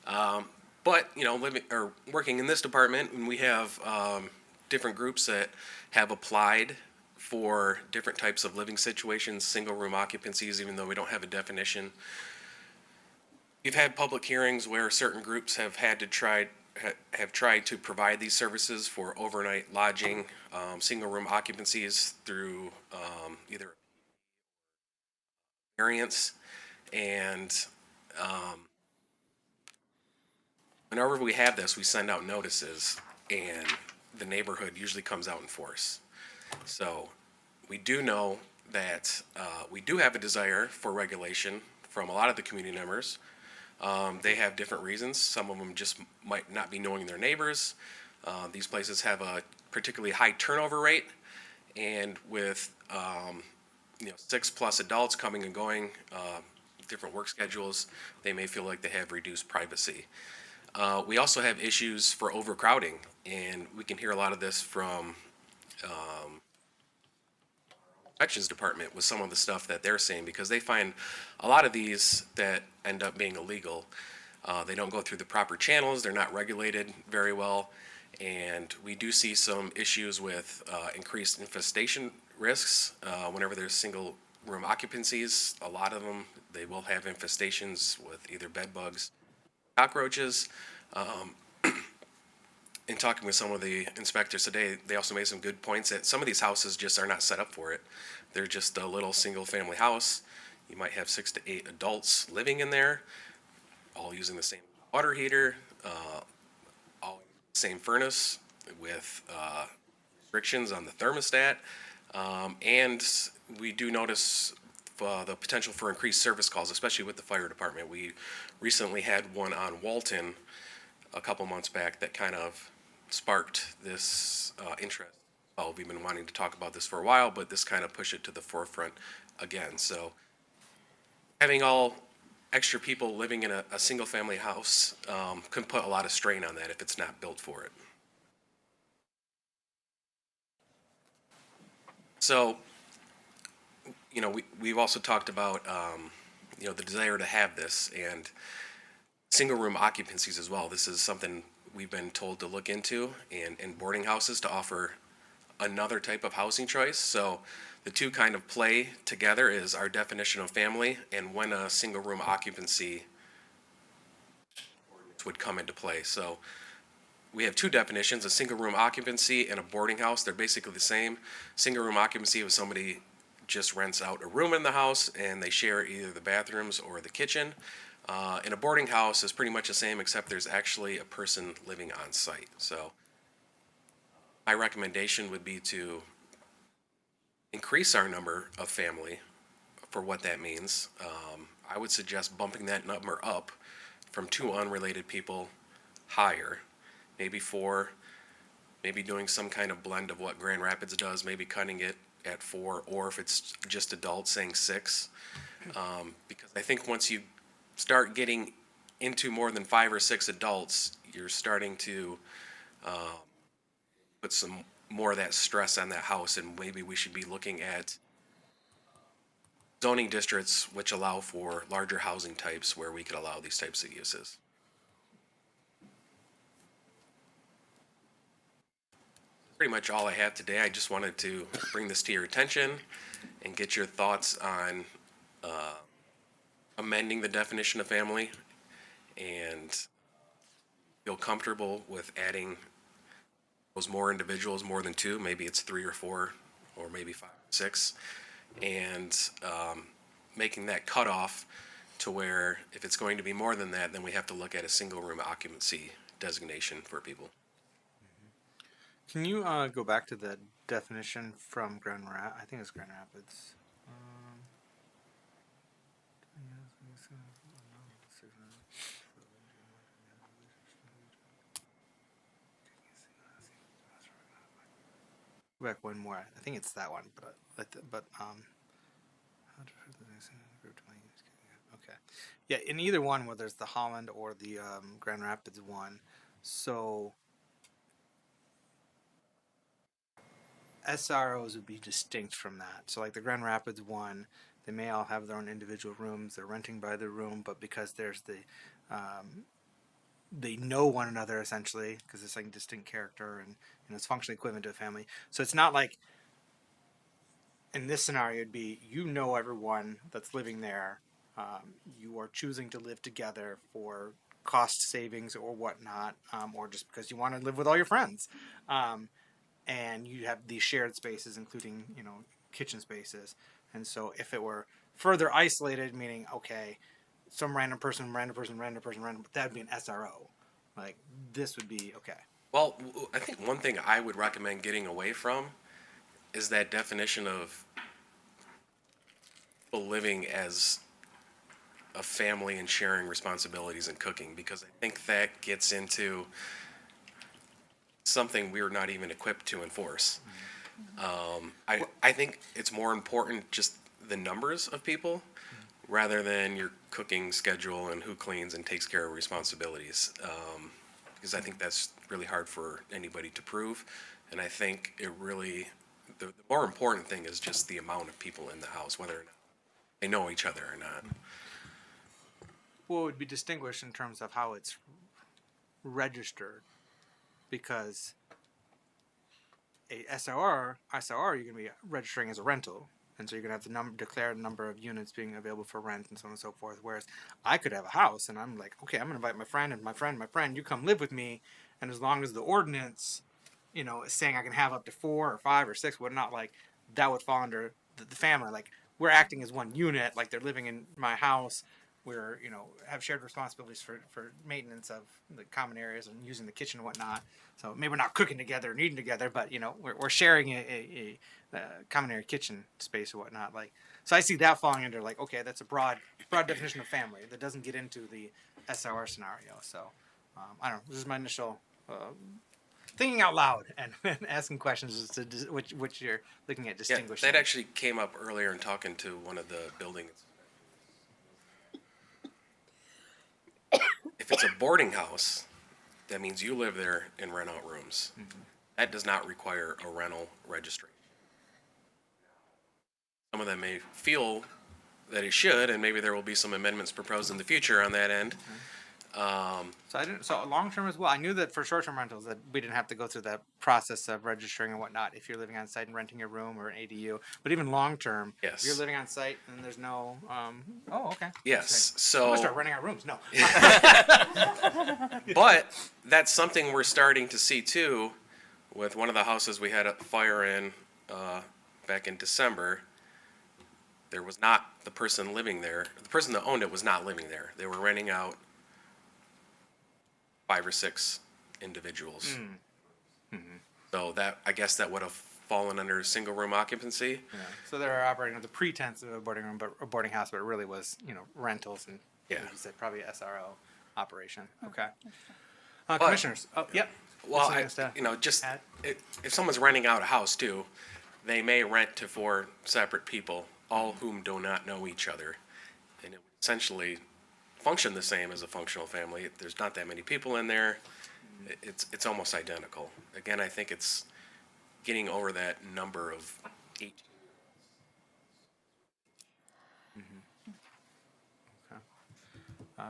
But, you know, living or working in this department, and we have different groups that have applied for different types of living situations, single room occupancies, even though we don't have a definition. We've had public hearings where certain groups have had to tried to provide these services for overnight lodging, single room occupancies through either variance, and whenever we have this, we send out notices, and the neighborhood usually comes out in force. So we do know that we do have a desire for regulation from a lot of the community members. They have different reasons. Some of them just might not be knowing their neighbors. These places have a particularly high turnover rate, and with 6+ adults coming and going, different work schedules, they may feel like they have reduced privacy. We also have issues for overcrowding, and we can hear a lot of this from Corrections Department with some of the stuff that they're seeing, because they find a lot of these that end up being illegal. They don't go through the proper channels, they're not regulated very well, and we do see some issues with increased infestation risks. Whenever there's single room occupancies, a lot of them, they will have infestations with either bed bugs, cockroaches. In talking with some of the inspectors today, they also made some good points that some of these houses just are not set up for it. They're just a little single family house. You might have 6 to 8 adults living in there, all using the same water heater, all the same furnace with restrictions on the thermostat. And we do notice the potential for increased service calls, especially with the fire department. We recently had one on Walton a couple months back that kind of sparked this interest well, we've been wanting to talk about this for a while, but this kind of pushed it to the forefront again. So having all extra people living in a single family house can put a lot of strain on that if it's not built for it. So, we've also talked about, the desire to have this and single room occupancies as well. This is something we've been told to look into in boarding houses to offer another type of housing choice. So the two kind of play together is our definition of family and when a single room occupancy would come into play. So we have two definitions, a single room occupancy and a boarding house. They're basically the same. Single room occupancy is somebody just rents out a room in the house and they share either the bathrooms or the kitchen. In a boarding house is pretty much the same, except there's actually a person living on site. So my recommendation would be to increase our number of family for what that means. I would suggest bumping that number up from 2 unrelated people higher, maybe 4, maybe doing some kind of blend of what Grand Rapids does, maybe cutting it at 4, or if it's just adults, saying 6. Because I think once you start getting into more than 5 or 6 adults, you're starting to put some more of that stress on that house, and maybe we should be looking at zoning districts which allow for larger housing types where we could allow these types of uses. Pretty much all I have today. I just wanted to bring this to your attention and get your thoughts on amending the definition of family and feel comfortable with adding those more individuals, more than 2, maybe it's 3 or 4, or maybe 5 or 6, and making that cutoff to where if it's going to be more than that, then we have to look at a single room occupancy designation for people. Can you go back to the definition from I think it's Grand Rapids. Go back one more. I think it's that one, but okay, yeah. In either one, whether it's the Holland or the Grand Rapids one, so SROs would be distinct from that. So like the Grand Rapids one, they may all have their own individual rooms. They're renting by the room, but because there's the they know one another essentially because it's like a distinct character and it's functionally equivalent to a family. So it's not like in this scenario it'd be everyone that's living there. You are choosing to live together for cost savings or whatnot, or just because you want to live with all your friends. And you have these shared spaces, including, kitchen spaces. And so if it were further isolated, meaning, okay, some random person, that'd be an SRO. Like, this would be okay. Well, I think one thing I would recommend getting away from is that definition of people living as a family and sharing responsibilities and cooking, because I think that gets into something we're not even equipped to enforce. I think it's more important just the numbers of people rather than your cooking schedule and who cleans and takes care of responsibilities, because I think that's really hard for anybody to prove. And I think it really, the more important thing is just the amount of people in the house, whether or not they know each other or not. Well, it would be distinguished in terms of how it's registered, because a SRR, you're going to be registering as a rental, and so you're going to have to declare the number of units being available for rent and so on and so forth. Whereas I could have a house, and I'm like, okay, I'm going to invite my friend and my friend, you come live with me, and as long as the ordinance, is saying I can have up to 4 or 5 or 6, whatnot, like that would fall under the family. Like we're acting as one unit, like they're living in my house. We're, have shared responsibilities for maintenance of the common areas and using the kitchen and whatnot. So maybe we're not cooking together and eating together, but, we're sharing a common area kitchen space or whatnot. Like, so I see that falling under like, okay, that's a broad definition of family that doesn't get into the SRR scenario. So, I don't know. This is my initial thinking out loud and, asking questions as to which you're looking at Yeah, distinguishing. that actually came up earlier in talking to one of the buildings. If it's a boarding house, that means you live there and rent out rooms. That does not require a rental registration. Some of them may feel that it should, and maybe there will be some amendments proposed in the future on that end. So long term as well. I knew that for short term rentals that we didn't have to go through that process of registering and whatnot if you're living on site and renting a room or an ADU. But even long term, Yes. if you're living on site and there's no. Oh, okay. Yes, I'm so, gonna start renting out rooms. No. but that's something we're starting to see too, with one of the houses we had a fire in back in December. There was not the person living there. The person that owned it was not living there. They were renting out 5 or 6 individuals. So that, I guess that would have fallen under single room occupancy. Yeah. So they were operating with the pretense of a boarding room, but a boarding house, but it really was, rentals and Yeah. like you said, probably SRO operation. Okay. But- Commissioners. Oh, yep. Well, Something else to just add? if someone's renting out a house too, they may rent to 4 separate people, all whom do not know each other, and it would essentially function the same as a functional family. There's not that many people in there. It's almost identical. Again, I think it's getting over that number of 8.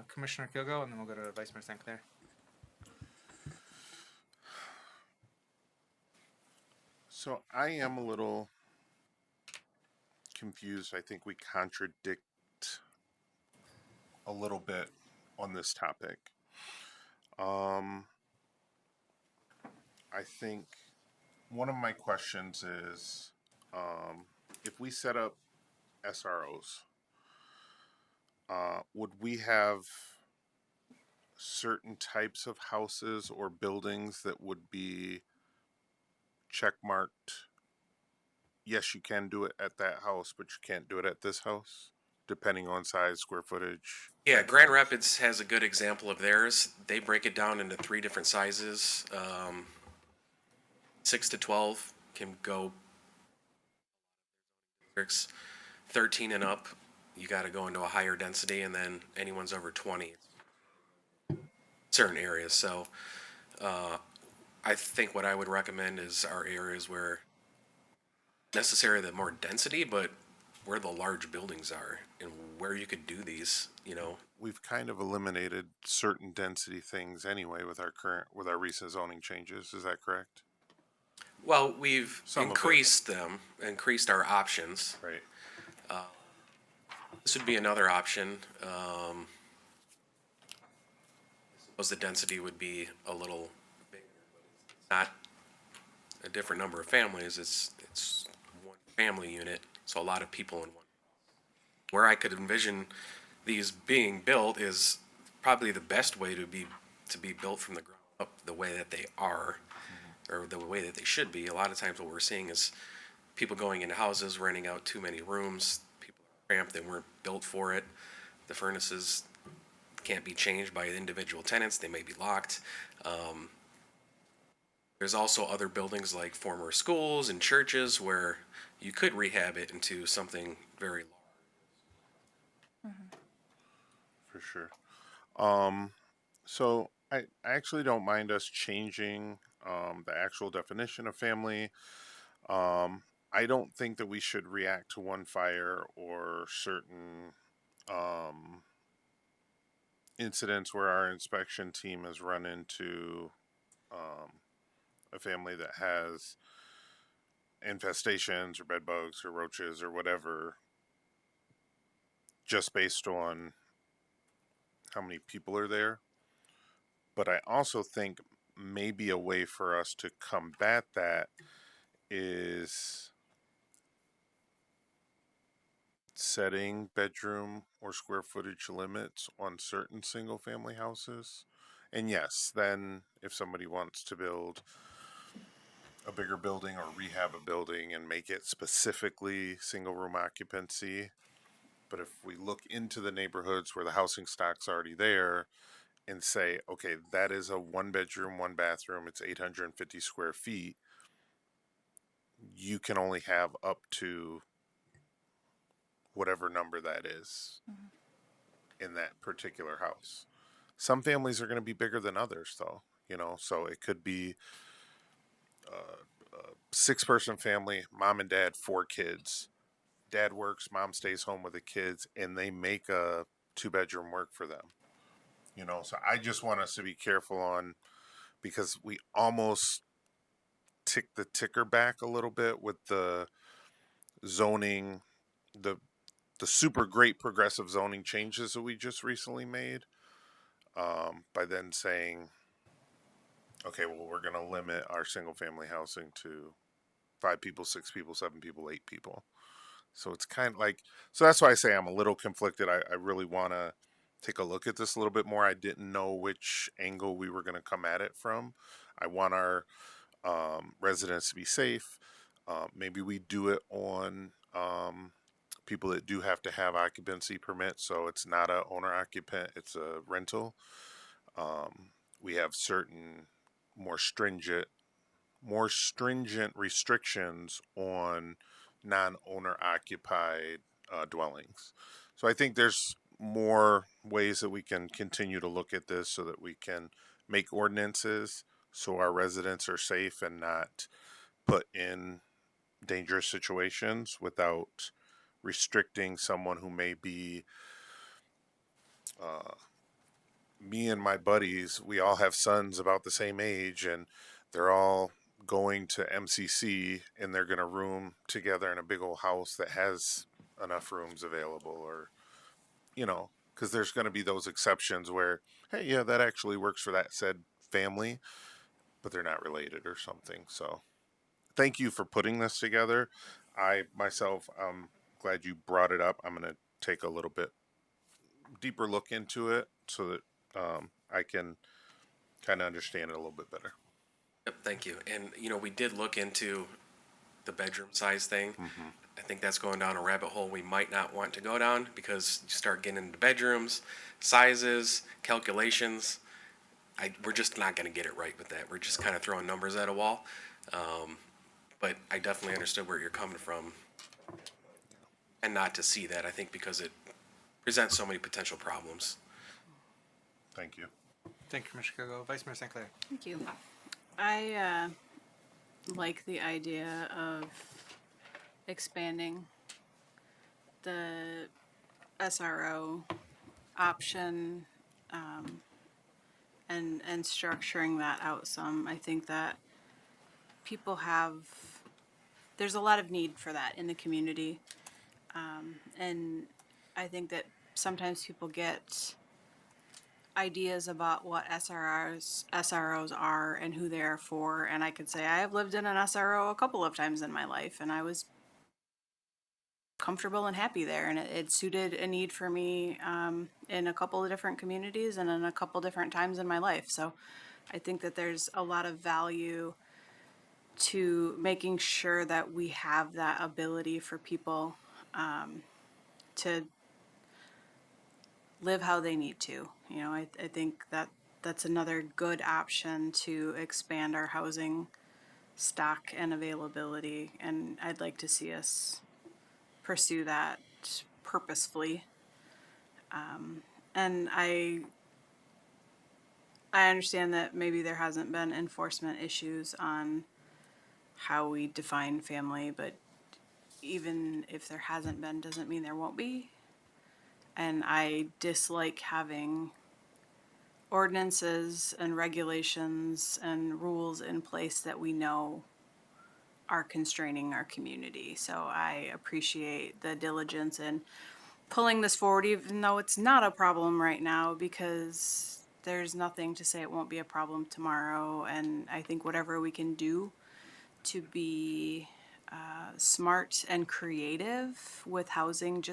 Commissioner Kilgo, and then we'll go to Vice Mayor St. Clair. So I am a little confused. I think we contradict a little bit on this topic. I think one of my questions is, if we set up SROs, would we have certain types of houses or buildings that would be checkmarked? Yes, you can do it at that house, but you can't do it at this house, depending on size, square footage. Yeah, Grand Rapids has a good example of theirs. They break it down into 3 different sizes. 6 to 12 can go. 13 and up, you got to go into a higher density, and then anyone's over 20, certain areas. So I think what I would recommend is our areas where necessarily the more density, but where the large buildings are and where you could do these, We've kind of eliminated certain density things anyway with our recent zoning changes. Is that correct? Well, we've Some of it. increased our options. Right. This would be another option. Suppose the density would be a little bigger, but it's not a different number of families. It's one family unit, so a lot of people in one. Where I could envision these being built is probably the best way to be built from the ground up, the way that they are, or the way that they should be. A lot of times, what we're seeing is people going into houses, renting out too many rooms. People are cramped; they weren't built for it. The furnaces can't be changed by individual tenants; they may be locked. There's also other buildings like former schools and churches where you could rehab it into something very large. For sure. So I actually don't mind us changing the actual definition of family. I don't think that we should react to one fire or certain incidents where our inspection team has run into a family that has infestations or bed bugs or roaches or whatever, just based on how many people are there. But I also think maybe a way for us to combat that is setting bedroom or square footage limits on certain single family houses. And yes, then if somebody wants to build a bigger building or rehab a building and make it specifically single room occupancy. But if we look into the neighborhoods where the housing stock's already there and say, okay, that is a 1 bedroom, 1 bathroom, it's 850 square feet. You can only have up to whatever number that is in that particular house. Some families are going to be bigger than others, though, so it could be a 6-person family, mom and dad, 4 kids. Dad works, mom stays home with the kids, and they make a 2 bedroom work for them. So I just want us to be careful on, because we almost tick the ticker back a little bit with the zoning, the super great progressive zoning changes that we just recently made, by then saying, okay, well, we're going to limit our single family housing to 5 people, 6 people, 7 people, 8 people. So it's kind of like, so that's why I say I'm a little conflicted. I really want to take a look at this a little bit more. I didn't know which angle we were going to come at it from. I want our residents to be safe. Maybe we do it on people that do have to have occupancy permits, so it's not a owner occupant, it's a rental. We have certain more stringent restrictions on non-owner occupied dwellings. So I think there's more ways that we can continue to look at this so that we can make ordinances so our residents are safe and not put in dangerous situations without restricting someone who may be me and my buddies. We all have sons about the same age, and they're all going to MCC, and they're going to room together in a big old house that has enough rooms available, or because there's going to be those exceptions where, hey, yeah, that actually works for that said family, but they're not related or something. So thank you for putting this together. I myself, glad you brought it up. I'm going to take a little bit deeper look into it so that I can kind of understand it a little bit better. Yep, thank you. And, we did look into the bedroom size thing. I think that's going down a rabbit hole we might not want to go down, because you start getting into bedrooms, sizes, calculations. We're just not going to get it right with that. We're just kind of throwing numbers at a wall. But I definitely understood where you're coming from, and not to see that, I think, because it presents so many potential problems. Thank you. Thank you, Commissioner Kogo. Vice Mayor St. Clair. Thank you. I like the idea of expanding the SRO option, and structuring that out some. I think that there's a lot of need for that in the community, and I think that sometimes people get ideas about what SROs are and who they are for. And I could say I have lived in an SRO a couple of times in my life, and I was comfortable and happy there, and it suited a need for me, in a couple of different communities and in a couple different times in my life. So I think that there's a lot of value to making sure that we have that ability for people, to live how they need to. I think that that's another good option to expand our housing stock and availability, and I'd like to see us pursue that purposefully. And I understand that maybe there hasn't been enforcement issues on how we define family, but even if there hasn't been, doesn't mean there won't be. And I dislike having ordinances and regulations and rules in place that we know are constraining our community. So I appreciate the diligence in pulling this forward, even though it's not a problem right now, because there's nothing to say it won't be a problem tomorrow. And I think whatever we can do to be smart and creative with housing,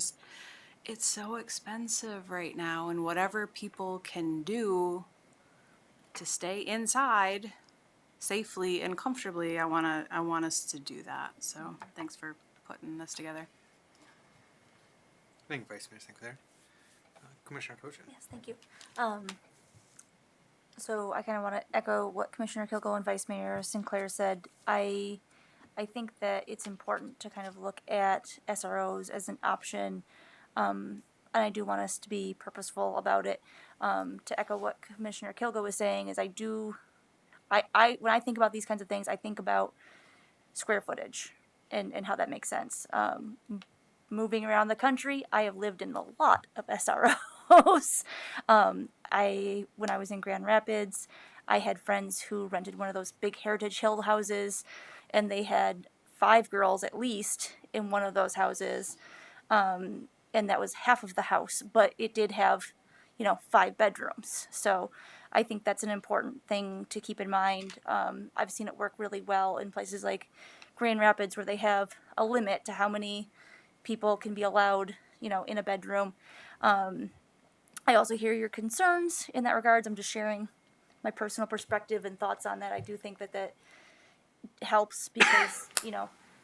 it's so expensive right now, and whatever people can do to stay inside safely and comfortably, I want us to do that. So thanks for putting this together. Thank you, Vice Mayor St. Clair. Commissioner Kochan. Yes, thank you. So I kind of want to echo what Commissioner Kilgo and Vice Mayor Sinclair said. I think that it's important to kind of look at SROs as an option, and I do want us to be purposeful about it. To echo what Commissioner Kilgo was saying, is I when I think about these kinds of things, I think about square footage and how that makes sense. Moving around the country, I have lived in a lot of SROs. When I was in Grand Rapids, I had friends who rented one of those big Heritage Hill houses, and they had 5 girls at least in one of those houses, and that was half of the house, but it did have, 5 bedrooms. So I think that's an important thing to keep in mind. I've seen it work really well in places like Grand Rapids, where they have a limit to how many people can be allowed, in a bedroom. I also hear your concerns in that regards. I'm just sharing my personal perspective and thoughts on that. I do think that helps because,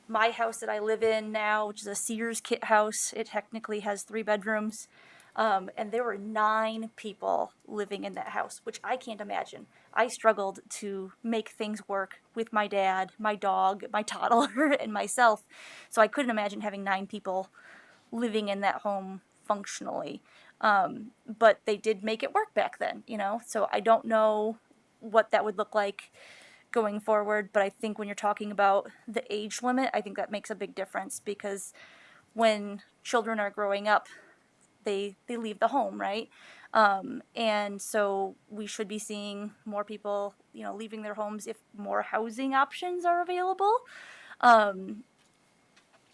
my house that I live in now, which is a Sears kit house, it technically has 3 bedrooms. And there were 9 people living in that house, which I can't imagine. I struggled to make things work with my dad, my dog, my toddler, and myself. So I couldn't imagine having 9 people living in that home functionally. But they did make it work back then, So I don't know what that would look like going forward, but I think when you're talking about the age limit, I think that makes a big difference, because when children are growing up, they leave the home, right? And so we should be seeing more people, leaving their homes if more housing options are available. And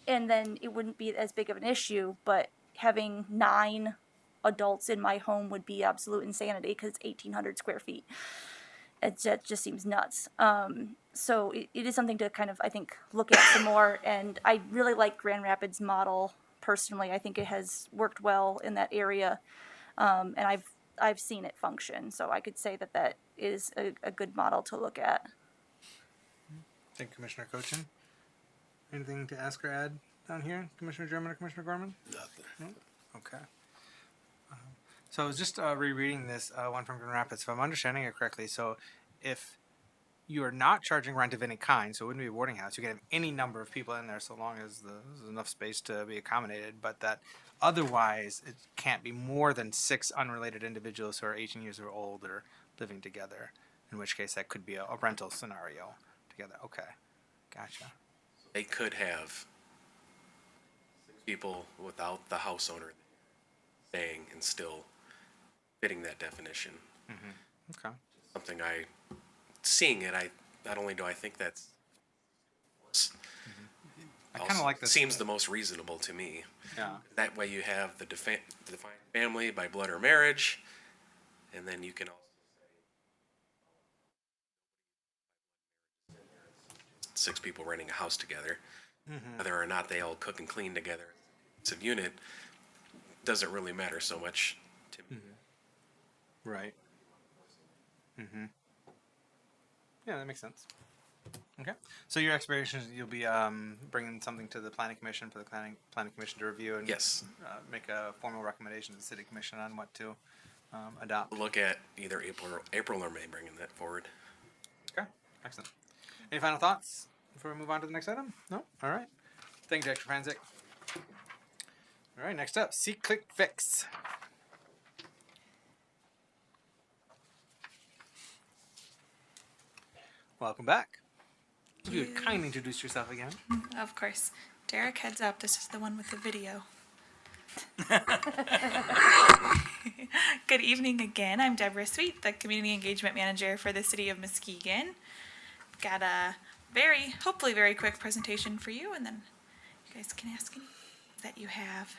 then it wouldn't be as big of an issue, but having 9 adults in my home would be absolute insanity because it's 1,800 square feet. That just seems nuts. So it is something to kind of, I think, look at some more. And I really like Grand Rapids' model personally. I think it has worked well in that area, and I've seen it function. So I could say that is a good model to look at. Thank you, Commissioner Cochin. Anything to ask or add down here, Commissioner German or Commissioner Gorman? Nothing. No? Okay. So I was just rereading this one from Grand Rapids. If I'm understanding it correctly, so if you are not charging rent of any kind, so it wouldn't be a boarding house, you can have any number of people in there so long as there's enough space to be accommodated, but that otherwise it can't be more than 6 unrelated individuals who are 18 years or older living together, in which case that could be a rental scenario together. Okay, gotcha. They could have 6 people without the house owner staying and still fitting that definition. Mm-hmm. Okay. Something seeing it, not only do I think that's, I kind of like this. Seems the most reasonable to me. Yeah. That way you have the defined family by blood or marriage, and then you can also say 6 people renting a house together. Mm-hmm. Whether or not they all cook and clean together, it's a unit, doesn't really matter so much to me. Mm-hmm. Right. Mm-hmm. Yeah, that makes sense. Okay. So your expectation is you'll be bringing something to the Planning Commission for the Planning Commission to review and Yes. Make a formal recommendation to the City Commission on what to adopt. Look at either April or May bringing that forward. Okay. Excellent. Any final thoughts before we move on to the next item? No? All right. Thank you, Dr. Franzik. All right, next up, See-Click Fix. Welcome back. If you would kindly introduce yourself again. Of course. Derek, heads up. This is the one with the video. Good evening again. I'm Deborah Sweet, the Community Engagement Manager for the City of Muskegon. Got a hopefully very quick presentation for you, and then you guys can ask any that you have.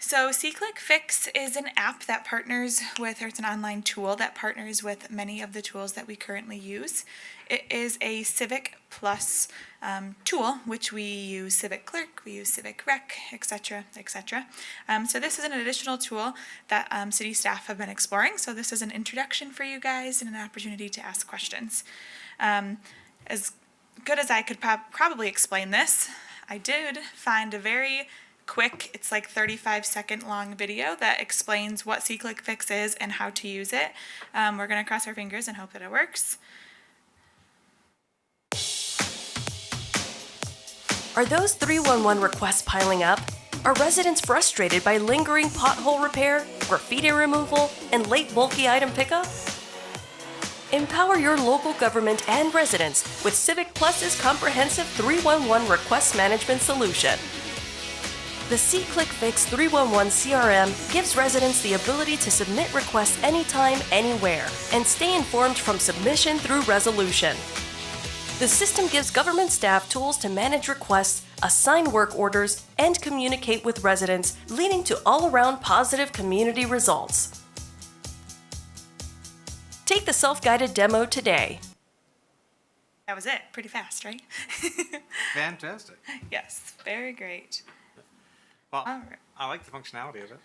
So See-Click Fix is an app that partners with, or it's an online tool that partners with many of the tools that we currently use. It is a Civic Plus tool, which we use Civic Clerk, we use Civic Rec, etc., etc. So this is an additional tool that city staff have been exploring. So this is an introduction for you guys and an opportunity to ask questions. As good as I could probably explain this, I did find a very quick, it's like 35-second long video that explains what C-Click Fix is and how to use it. We're going to cross our fingers and hope that it works. Are those 311 requests piling up? Are residents frustrated by lingering pothole repair, graffiti removal, and late bulky item pickup? Empower your local government and residents with Civic Plus's comprehensive 311 request management solution. The C-Click Fix 311 CRM gives residents the ability to submit requests anytime, anywhere, and stay informed from submission through resolution. The system gives government staff tools to manage requests, assign work orders, and communicate with residents, leading to all-around positive community results. Take the self-guided demo today. That was it. Pretty fast, right? Fantastic. Yes, very great. Well, All right. I like the functionality of it.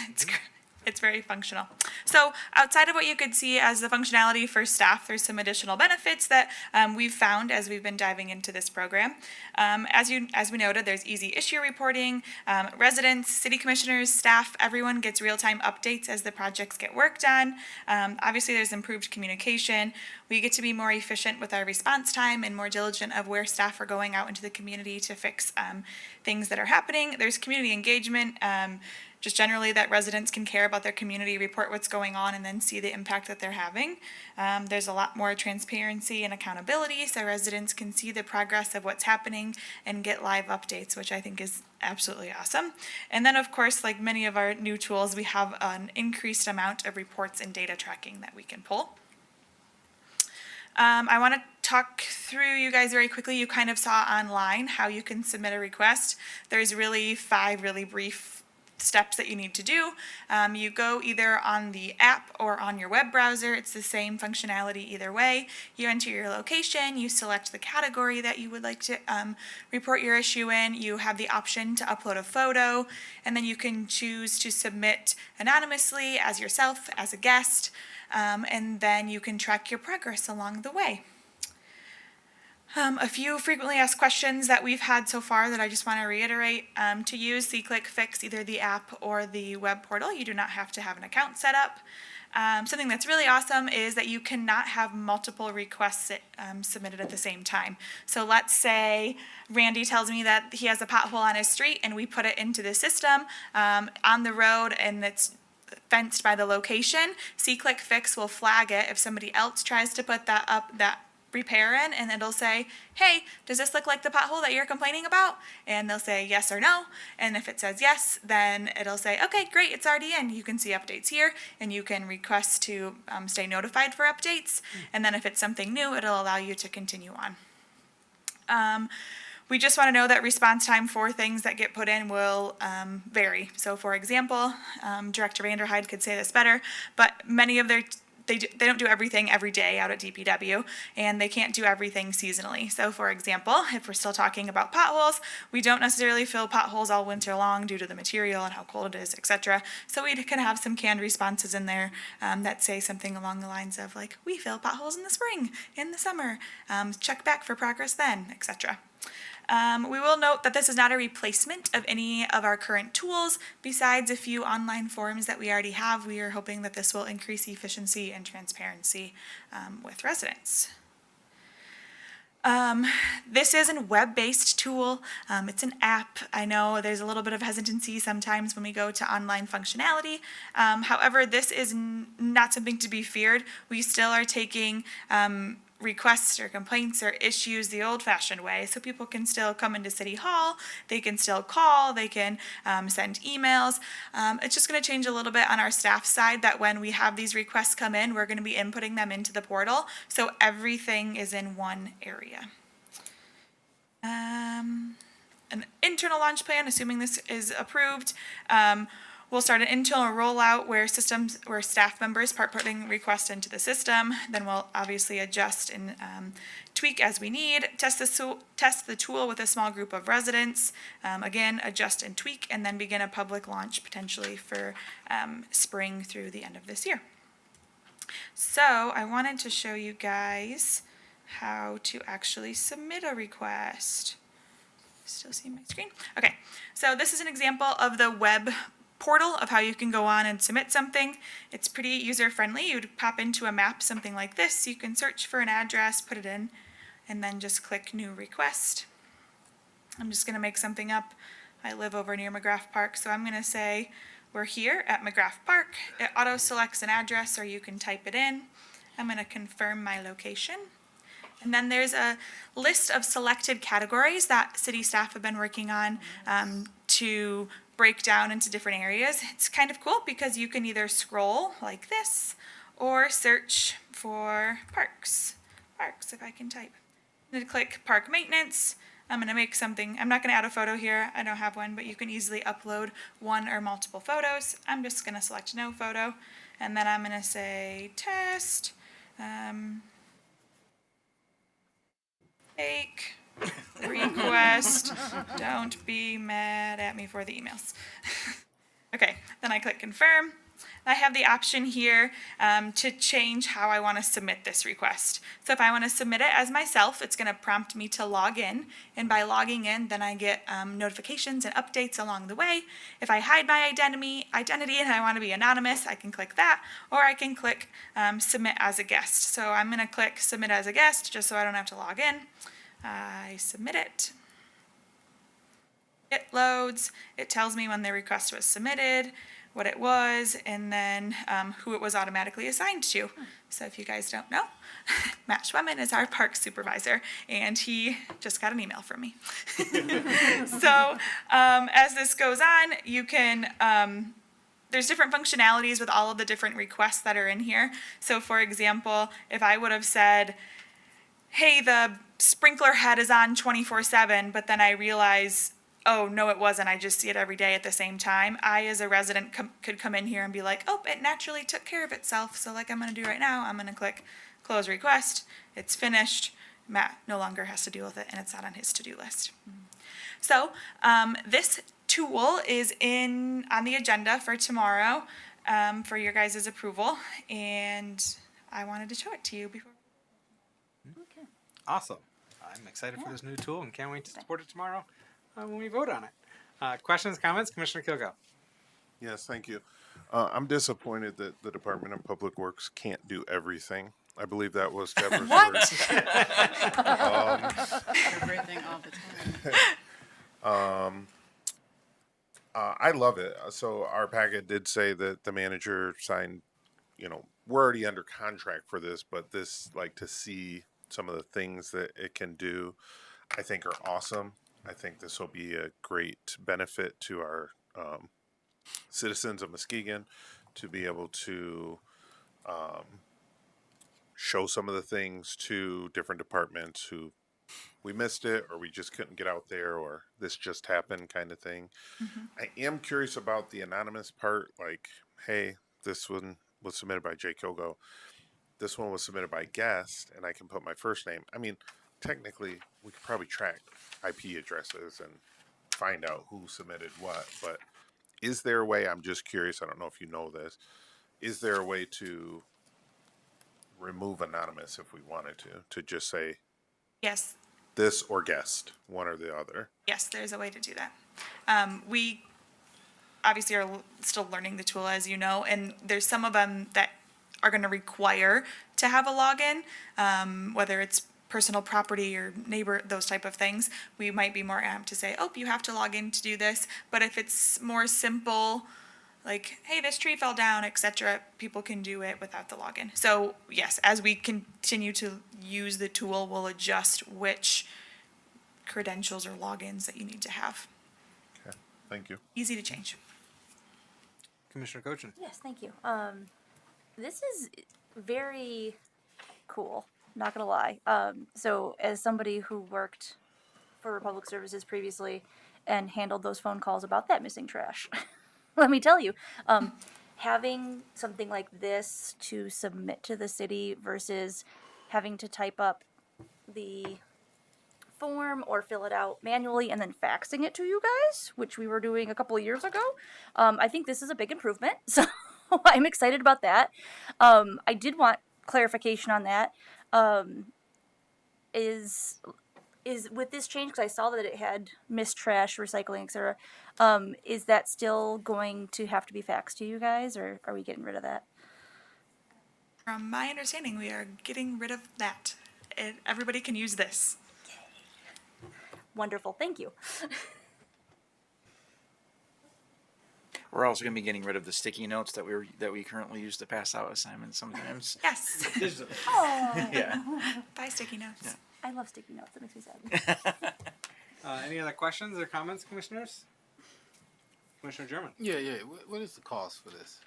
It's great. It's very functional. So outside of what you could see as the functionality for staff, there's some additional benefits that we've found as we've been diving into this program. As we noted, there's easy issue reporting. Residents, city commissioners, staff, everyone gets real-time updates as the projects get worked on. Obviously, there's improved communication. We get to be more efficient with our response time and more diligent of where staff are going out into the community to fix things that are happening. There's community engagement. Just generally that residents can care about their community, report what's going on, and then see the impact that they're having. There's a lot more transparency and accountability, so residents can see the progress of what's happening and get live updates, which I think is absolutely awesome. And then, of course, like many of our new tools, we have an increased amount of reports and data tracking that we can pull. I want to talk through you guys very quickly. You kind of saw online how you can submit a request. There's really 5 really brief steps that you need to do. You go either on the app or on your web browser. It's the same functionality either way. You enter your location, you select the category that you would like to report your issue in. You have the option to upload a photo, and then you can choose to submit anonymously as yourself, as a guest, and then you can track your progress along the way. A few frequently asked questions that we've had so far that I just want to reiterate. To use C-Click Fix, either the app or the web portal, you do not have to have an account set up. Something that's really awesome is that you cannot have multiple requests submitted at the same time. So let's say Randy tells me that he has a pothole on his street and we put it into the system on the road and it's fenced by the location. C-Click Fix will flag it if somebody else tries to put that up, that repair in, and it'll say, hey, does this look like the pothole that you're complaining about? And they'll say yes or no. And if it says yes, then it'll say, okay, great, it's already in. You can see updates here, and you can request to stay notified for updates. And then if it's something new, it'll allow you to continue on. We just want to know that response time for things that get put in will vary. So for example, Director Vanderhyde could say this better, but many of they don't do everything every day out at DPW, and they can't do everything seasonally. So for example, if we're still talking about potholes, we don't necessarily fill potholes all winter long due to the material and how cold it is, etc. So we can have some canned responses in there that say something along the lines of like, we fill potholes in the spring, in the summer, check back for progress then, etc. We will note that this is not a replacement of any of our current tools. Besides a few online forms that we already have, we are hoping that this will increase efficiency and transparency with residents. This is a web-based tool. It's an app. I know there's a little bit of hesitancy sometimes when we go to online functionality. However, this is not something to be feared. We still are taking requests or complaints or issues the old-fashioned way, so people can still come into City Hall, they can still call, they can send emails. It's just going to change a little bit on our staff side that when we have these requests come in, we're going to be inputting them into the portal, so everything is in one area. An internal launch plan, assuming this is approved, we'll start an internal rollout where staff members start putting requests into the system. Then we'll obviously adjust and tweak as we need. Test the tool with a small group of residents. Again, adjust and tweak, and then begin a public launch potentially for spring through the end of this year. So I wanted to show you guys how to actually submit a request. Still see my screen? Okay, so this is an example of the web portal of how you can go on and submit something. It's pretty user-friendly. You'd pop into a map, something like this. You can search for an address, put it in, and then just click New Request. I'm just going to make something up. I live over near McGrath Park, so I'm going to say we're here at McGrath Park. It auto-selects an address, or you can type it in. I'm going to confirm my location. And then there's a list of selected categories that city staff have been working on to break down into different areas. It's kind of cool because you can either scroll like this or search for parks. Parks, if I can type. I'm going to click park maintenance. I'm going to make something. I'm not going to add a photo here. I don't have one, but you can easily upload one or multiple photos. I'm just going to select no photo. And then I'm going to say test. Take request. Don't be mad at me for the emails. Okay, then I click confirm. I have the option here to change how I want to submit this request. So if I want to submit it as myself, it's going to prompt me to log in. And by logging in, then I get notifications and updates along the way. If I hide my identity and I want to be anonymous, I can click that. Or I can click submit as a guest. So I'm going to click submit as a guest just so I don't have to log in. I submit it. It loads. It tells me when the request was submitted, what it was, and then who it was automatically assigned to. So if you guys don't know, Matt Schwemman is our park supervisor, and he just got an email from me. So as this goes on, you can, there's different functionalities with all of the different requests that are in here. So for example, if I would have said, hey, the sprinkler head is on 24/7, but then I realize, oh, no, it wasn't. I just see it every day at the same time. I, as a resident, could come in here and be like, oh, it naturally took care of itself. So like I'm going to do right now, I'm going to click close request. It's finished. Matt no longer has to deal with it, and it's not on his to-do list. So this tool is on the agenda for tomorrow for your guys' approval, and I wanted to show it to you before. Awesome. I'm excited for this new tool and can't wait to support it tomorrow when we vote on it. Questions, comments? Commissioner Kilgo. Yes, thank you. I'm disappointed that the Department of Public Works can't do everything. I believe that was Deborah's words. Everything all the time. I love it. So our packet did say that the manager signed, we're already under contract for this, but this, like, to see some of the things that it can do, I think are awesome. I think this will be a great benefit to our citizens of Muskegon to be able to show some of the things to different departments who we missed it, or we just couldn't get out there, or this just happened kind of thing. I am curious about the anonymous part, like, hey, this one was submitted by Jay Kilgo. This one was submitted by guest, and I can put my first name. I mean, technically, we could probably track IP addresses and find out who submitted what, but is there a way, I'm just curious, I don't know if you know this, is there a way to remove anonymous if we wanted to just say Yes. this or guest, one or the other? Yes, there's a way to do that. We obviously are still learning the tool, as you know, and there's some of them that are going to require to have a login, whether it's personal property or neighbor, those type of things. We might be more apt to say, oh, you have to log in to do this. But if it's more simple, like, hey, this tree fell down, etc., people can do it without the login. So yes, as we continue to use the tool, we'll adjust which credentials or logins that you need to have. Okay, thank you. Easy to change. Commissioner Cochin. Yes, thank you. This is very cool, not gonna lie. So as somebody who worked for Republic Services previously and handled those phone calls about that missing trash, let me tell you, having something like this to submit to the city versus having to type up the form or fill it out manually and then faxing it to you guys, which we were doing a couple of years ago, I think this is a big improvement. So I'm excited about that. I did want clarification on that. is with this change, because I saw that it had missed trash, recycling, etc. Is that still going to have to be faxed to you guys, or are we getting rid of that? From my understanding, we are getting rid of that. Everybody can use this. Wonderful, thank you. We're also going to be getting rid of the sticky notes that we currently use to pass out assignments sometimes. Yes. Oh, Yeah. Buy sticky notes. Yeah. I love sticky notes. That makes me sad. Any other questions or comments, commissioners? Commissioner German. Yeah. What is the cost for this?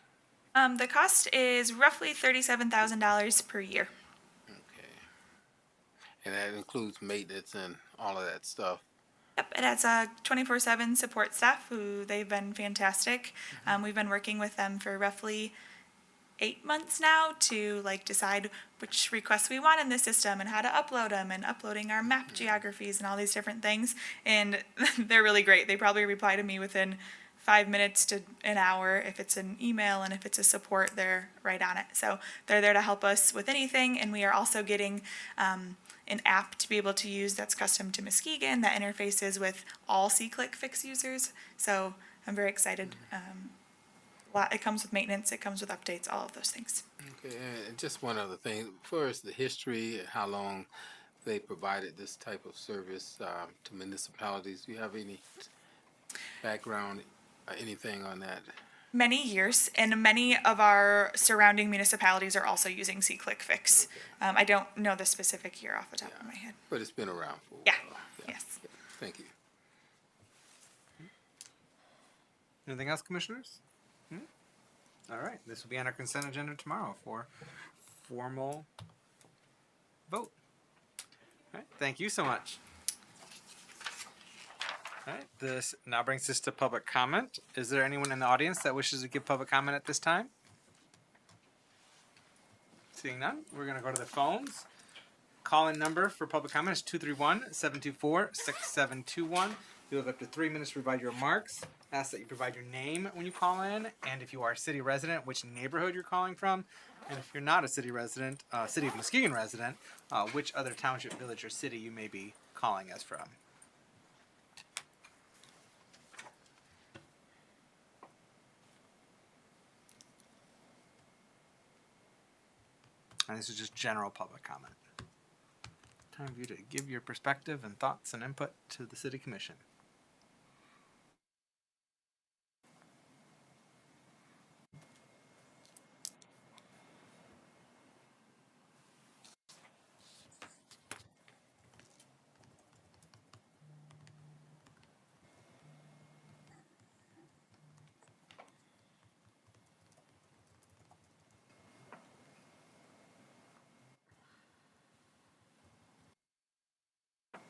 The cost is roughly $37,000 per year. Okay. And that includes maintenance and all of that stuff. Yep, it has a 24/7 support staff who they've been fantastic. We've been working with them for roughly 8 months now to decide which requests we want in the system and how to upload them and uploading our map geographies and all these different things. And they're really great. They probably reply to me within 5 minutes to an hour. If it's an email and if it's a support, they're right on it. So they're there to help us with anything. And we are also getting an app to be able to use that's custom to Muskegon that interfaces with all C-Click Fix users. So I'm very excited. It comes with maintenance, it comes with updates, all of those things. Okay, and just one other thing. First, the history, how long they provided this type of service to municipalities. Do you have any background, anything on that? Many years, and many of our surrounding municipalities are also using C-Click Fix. Okay. I don't know the specific year off the top of my head. But it's been around for a Yeah. while. Yes. Yeah. Thank you. Anything else, commissioners? All right. This will be on our consent agenda tomorrow for formal vote. All right. Thank you so much. All right. This now brings us to public comment. Is there anyone in the audience that wishes to give public comment at this time? Seeing none, we're going to go to the phones. Call-in number for public comment is 231-724-6721. You'll have up to 3 minutes to provide your remarks. Ask that you provide your name when you call in, and if you are a city resident, which neighborhood you're calling from, and if you're not a city resident, City of Muskegon resident, which other township, village, or city you may be calling us from. And this is just general public comment. Time for you to give your perspective and thoughts and input to the City Commission.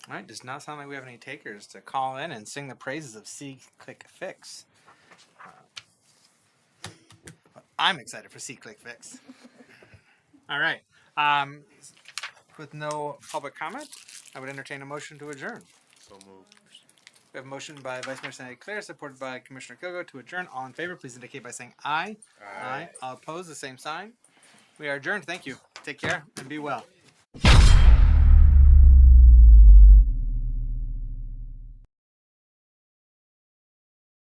All right, does not sound like we have any takers to call in and sing the praises of C-Click Fix. I'm excited for C-Click Fix. All right. With no public comment, I would entertain a motion to adjourn. So moved. We have a motion by Vice Mayor St. Clair, supported by Commissioner Kogo to adjourn. All in favor, please indicate by saying aye. Aye. All opposed, the same sign. We are adjourned. Thank you. Take care and be well.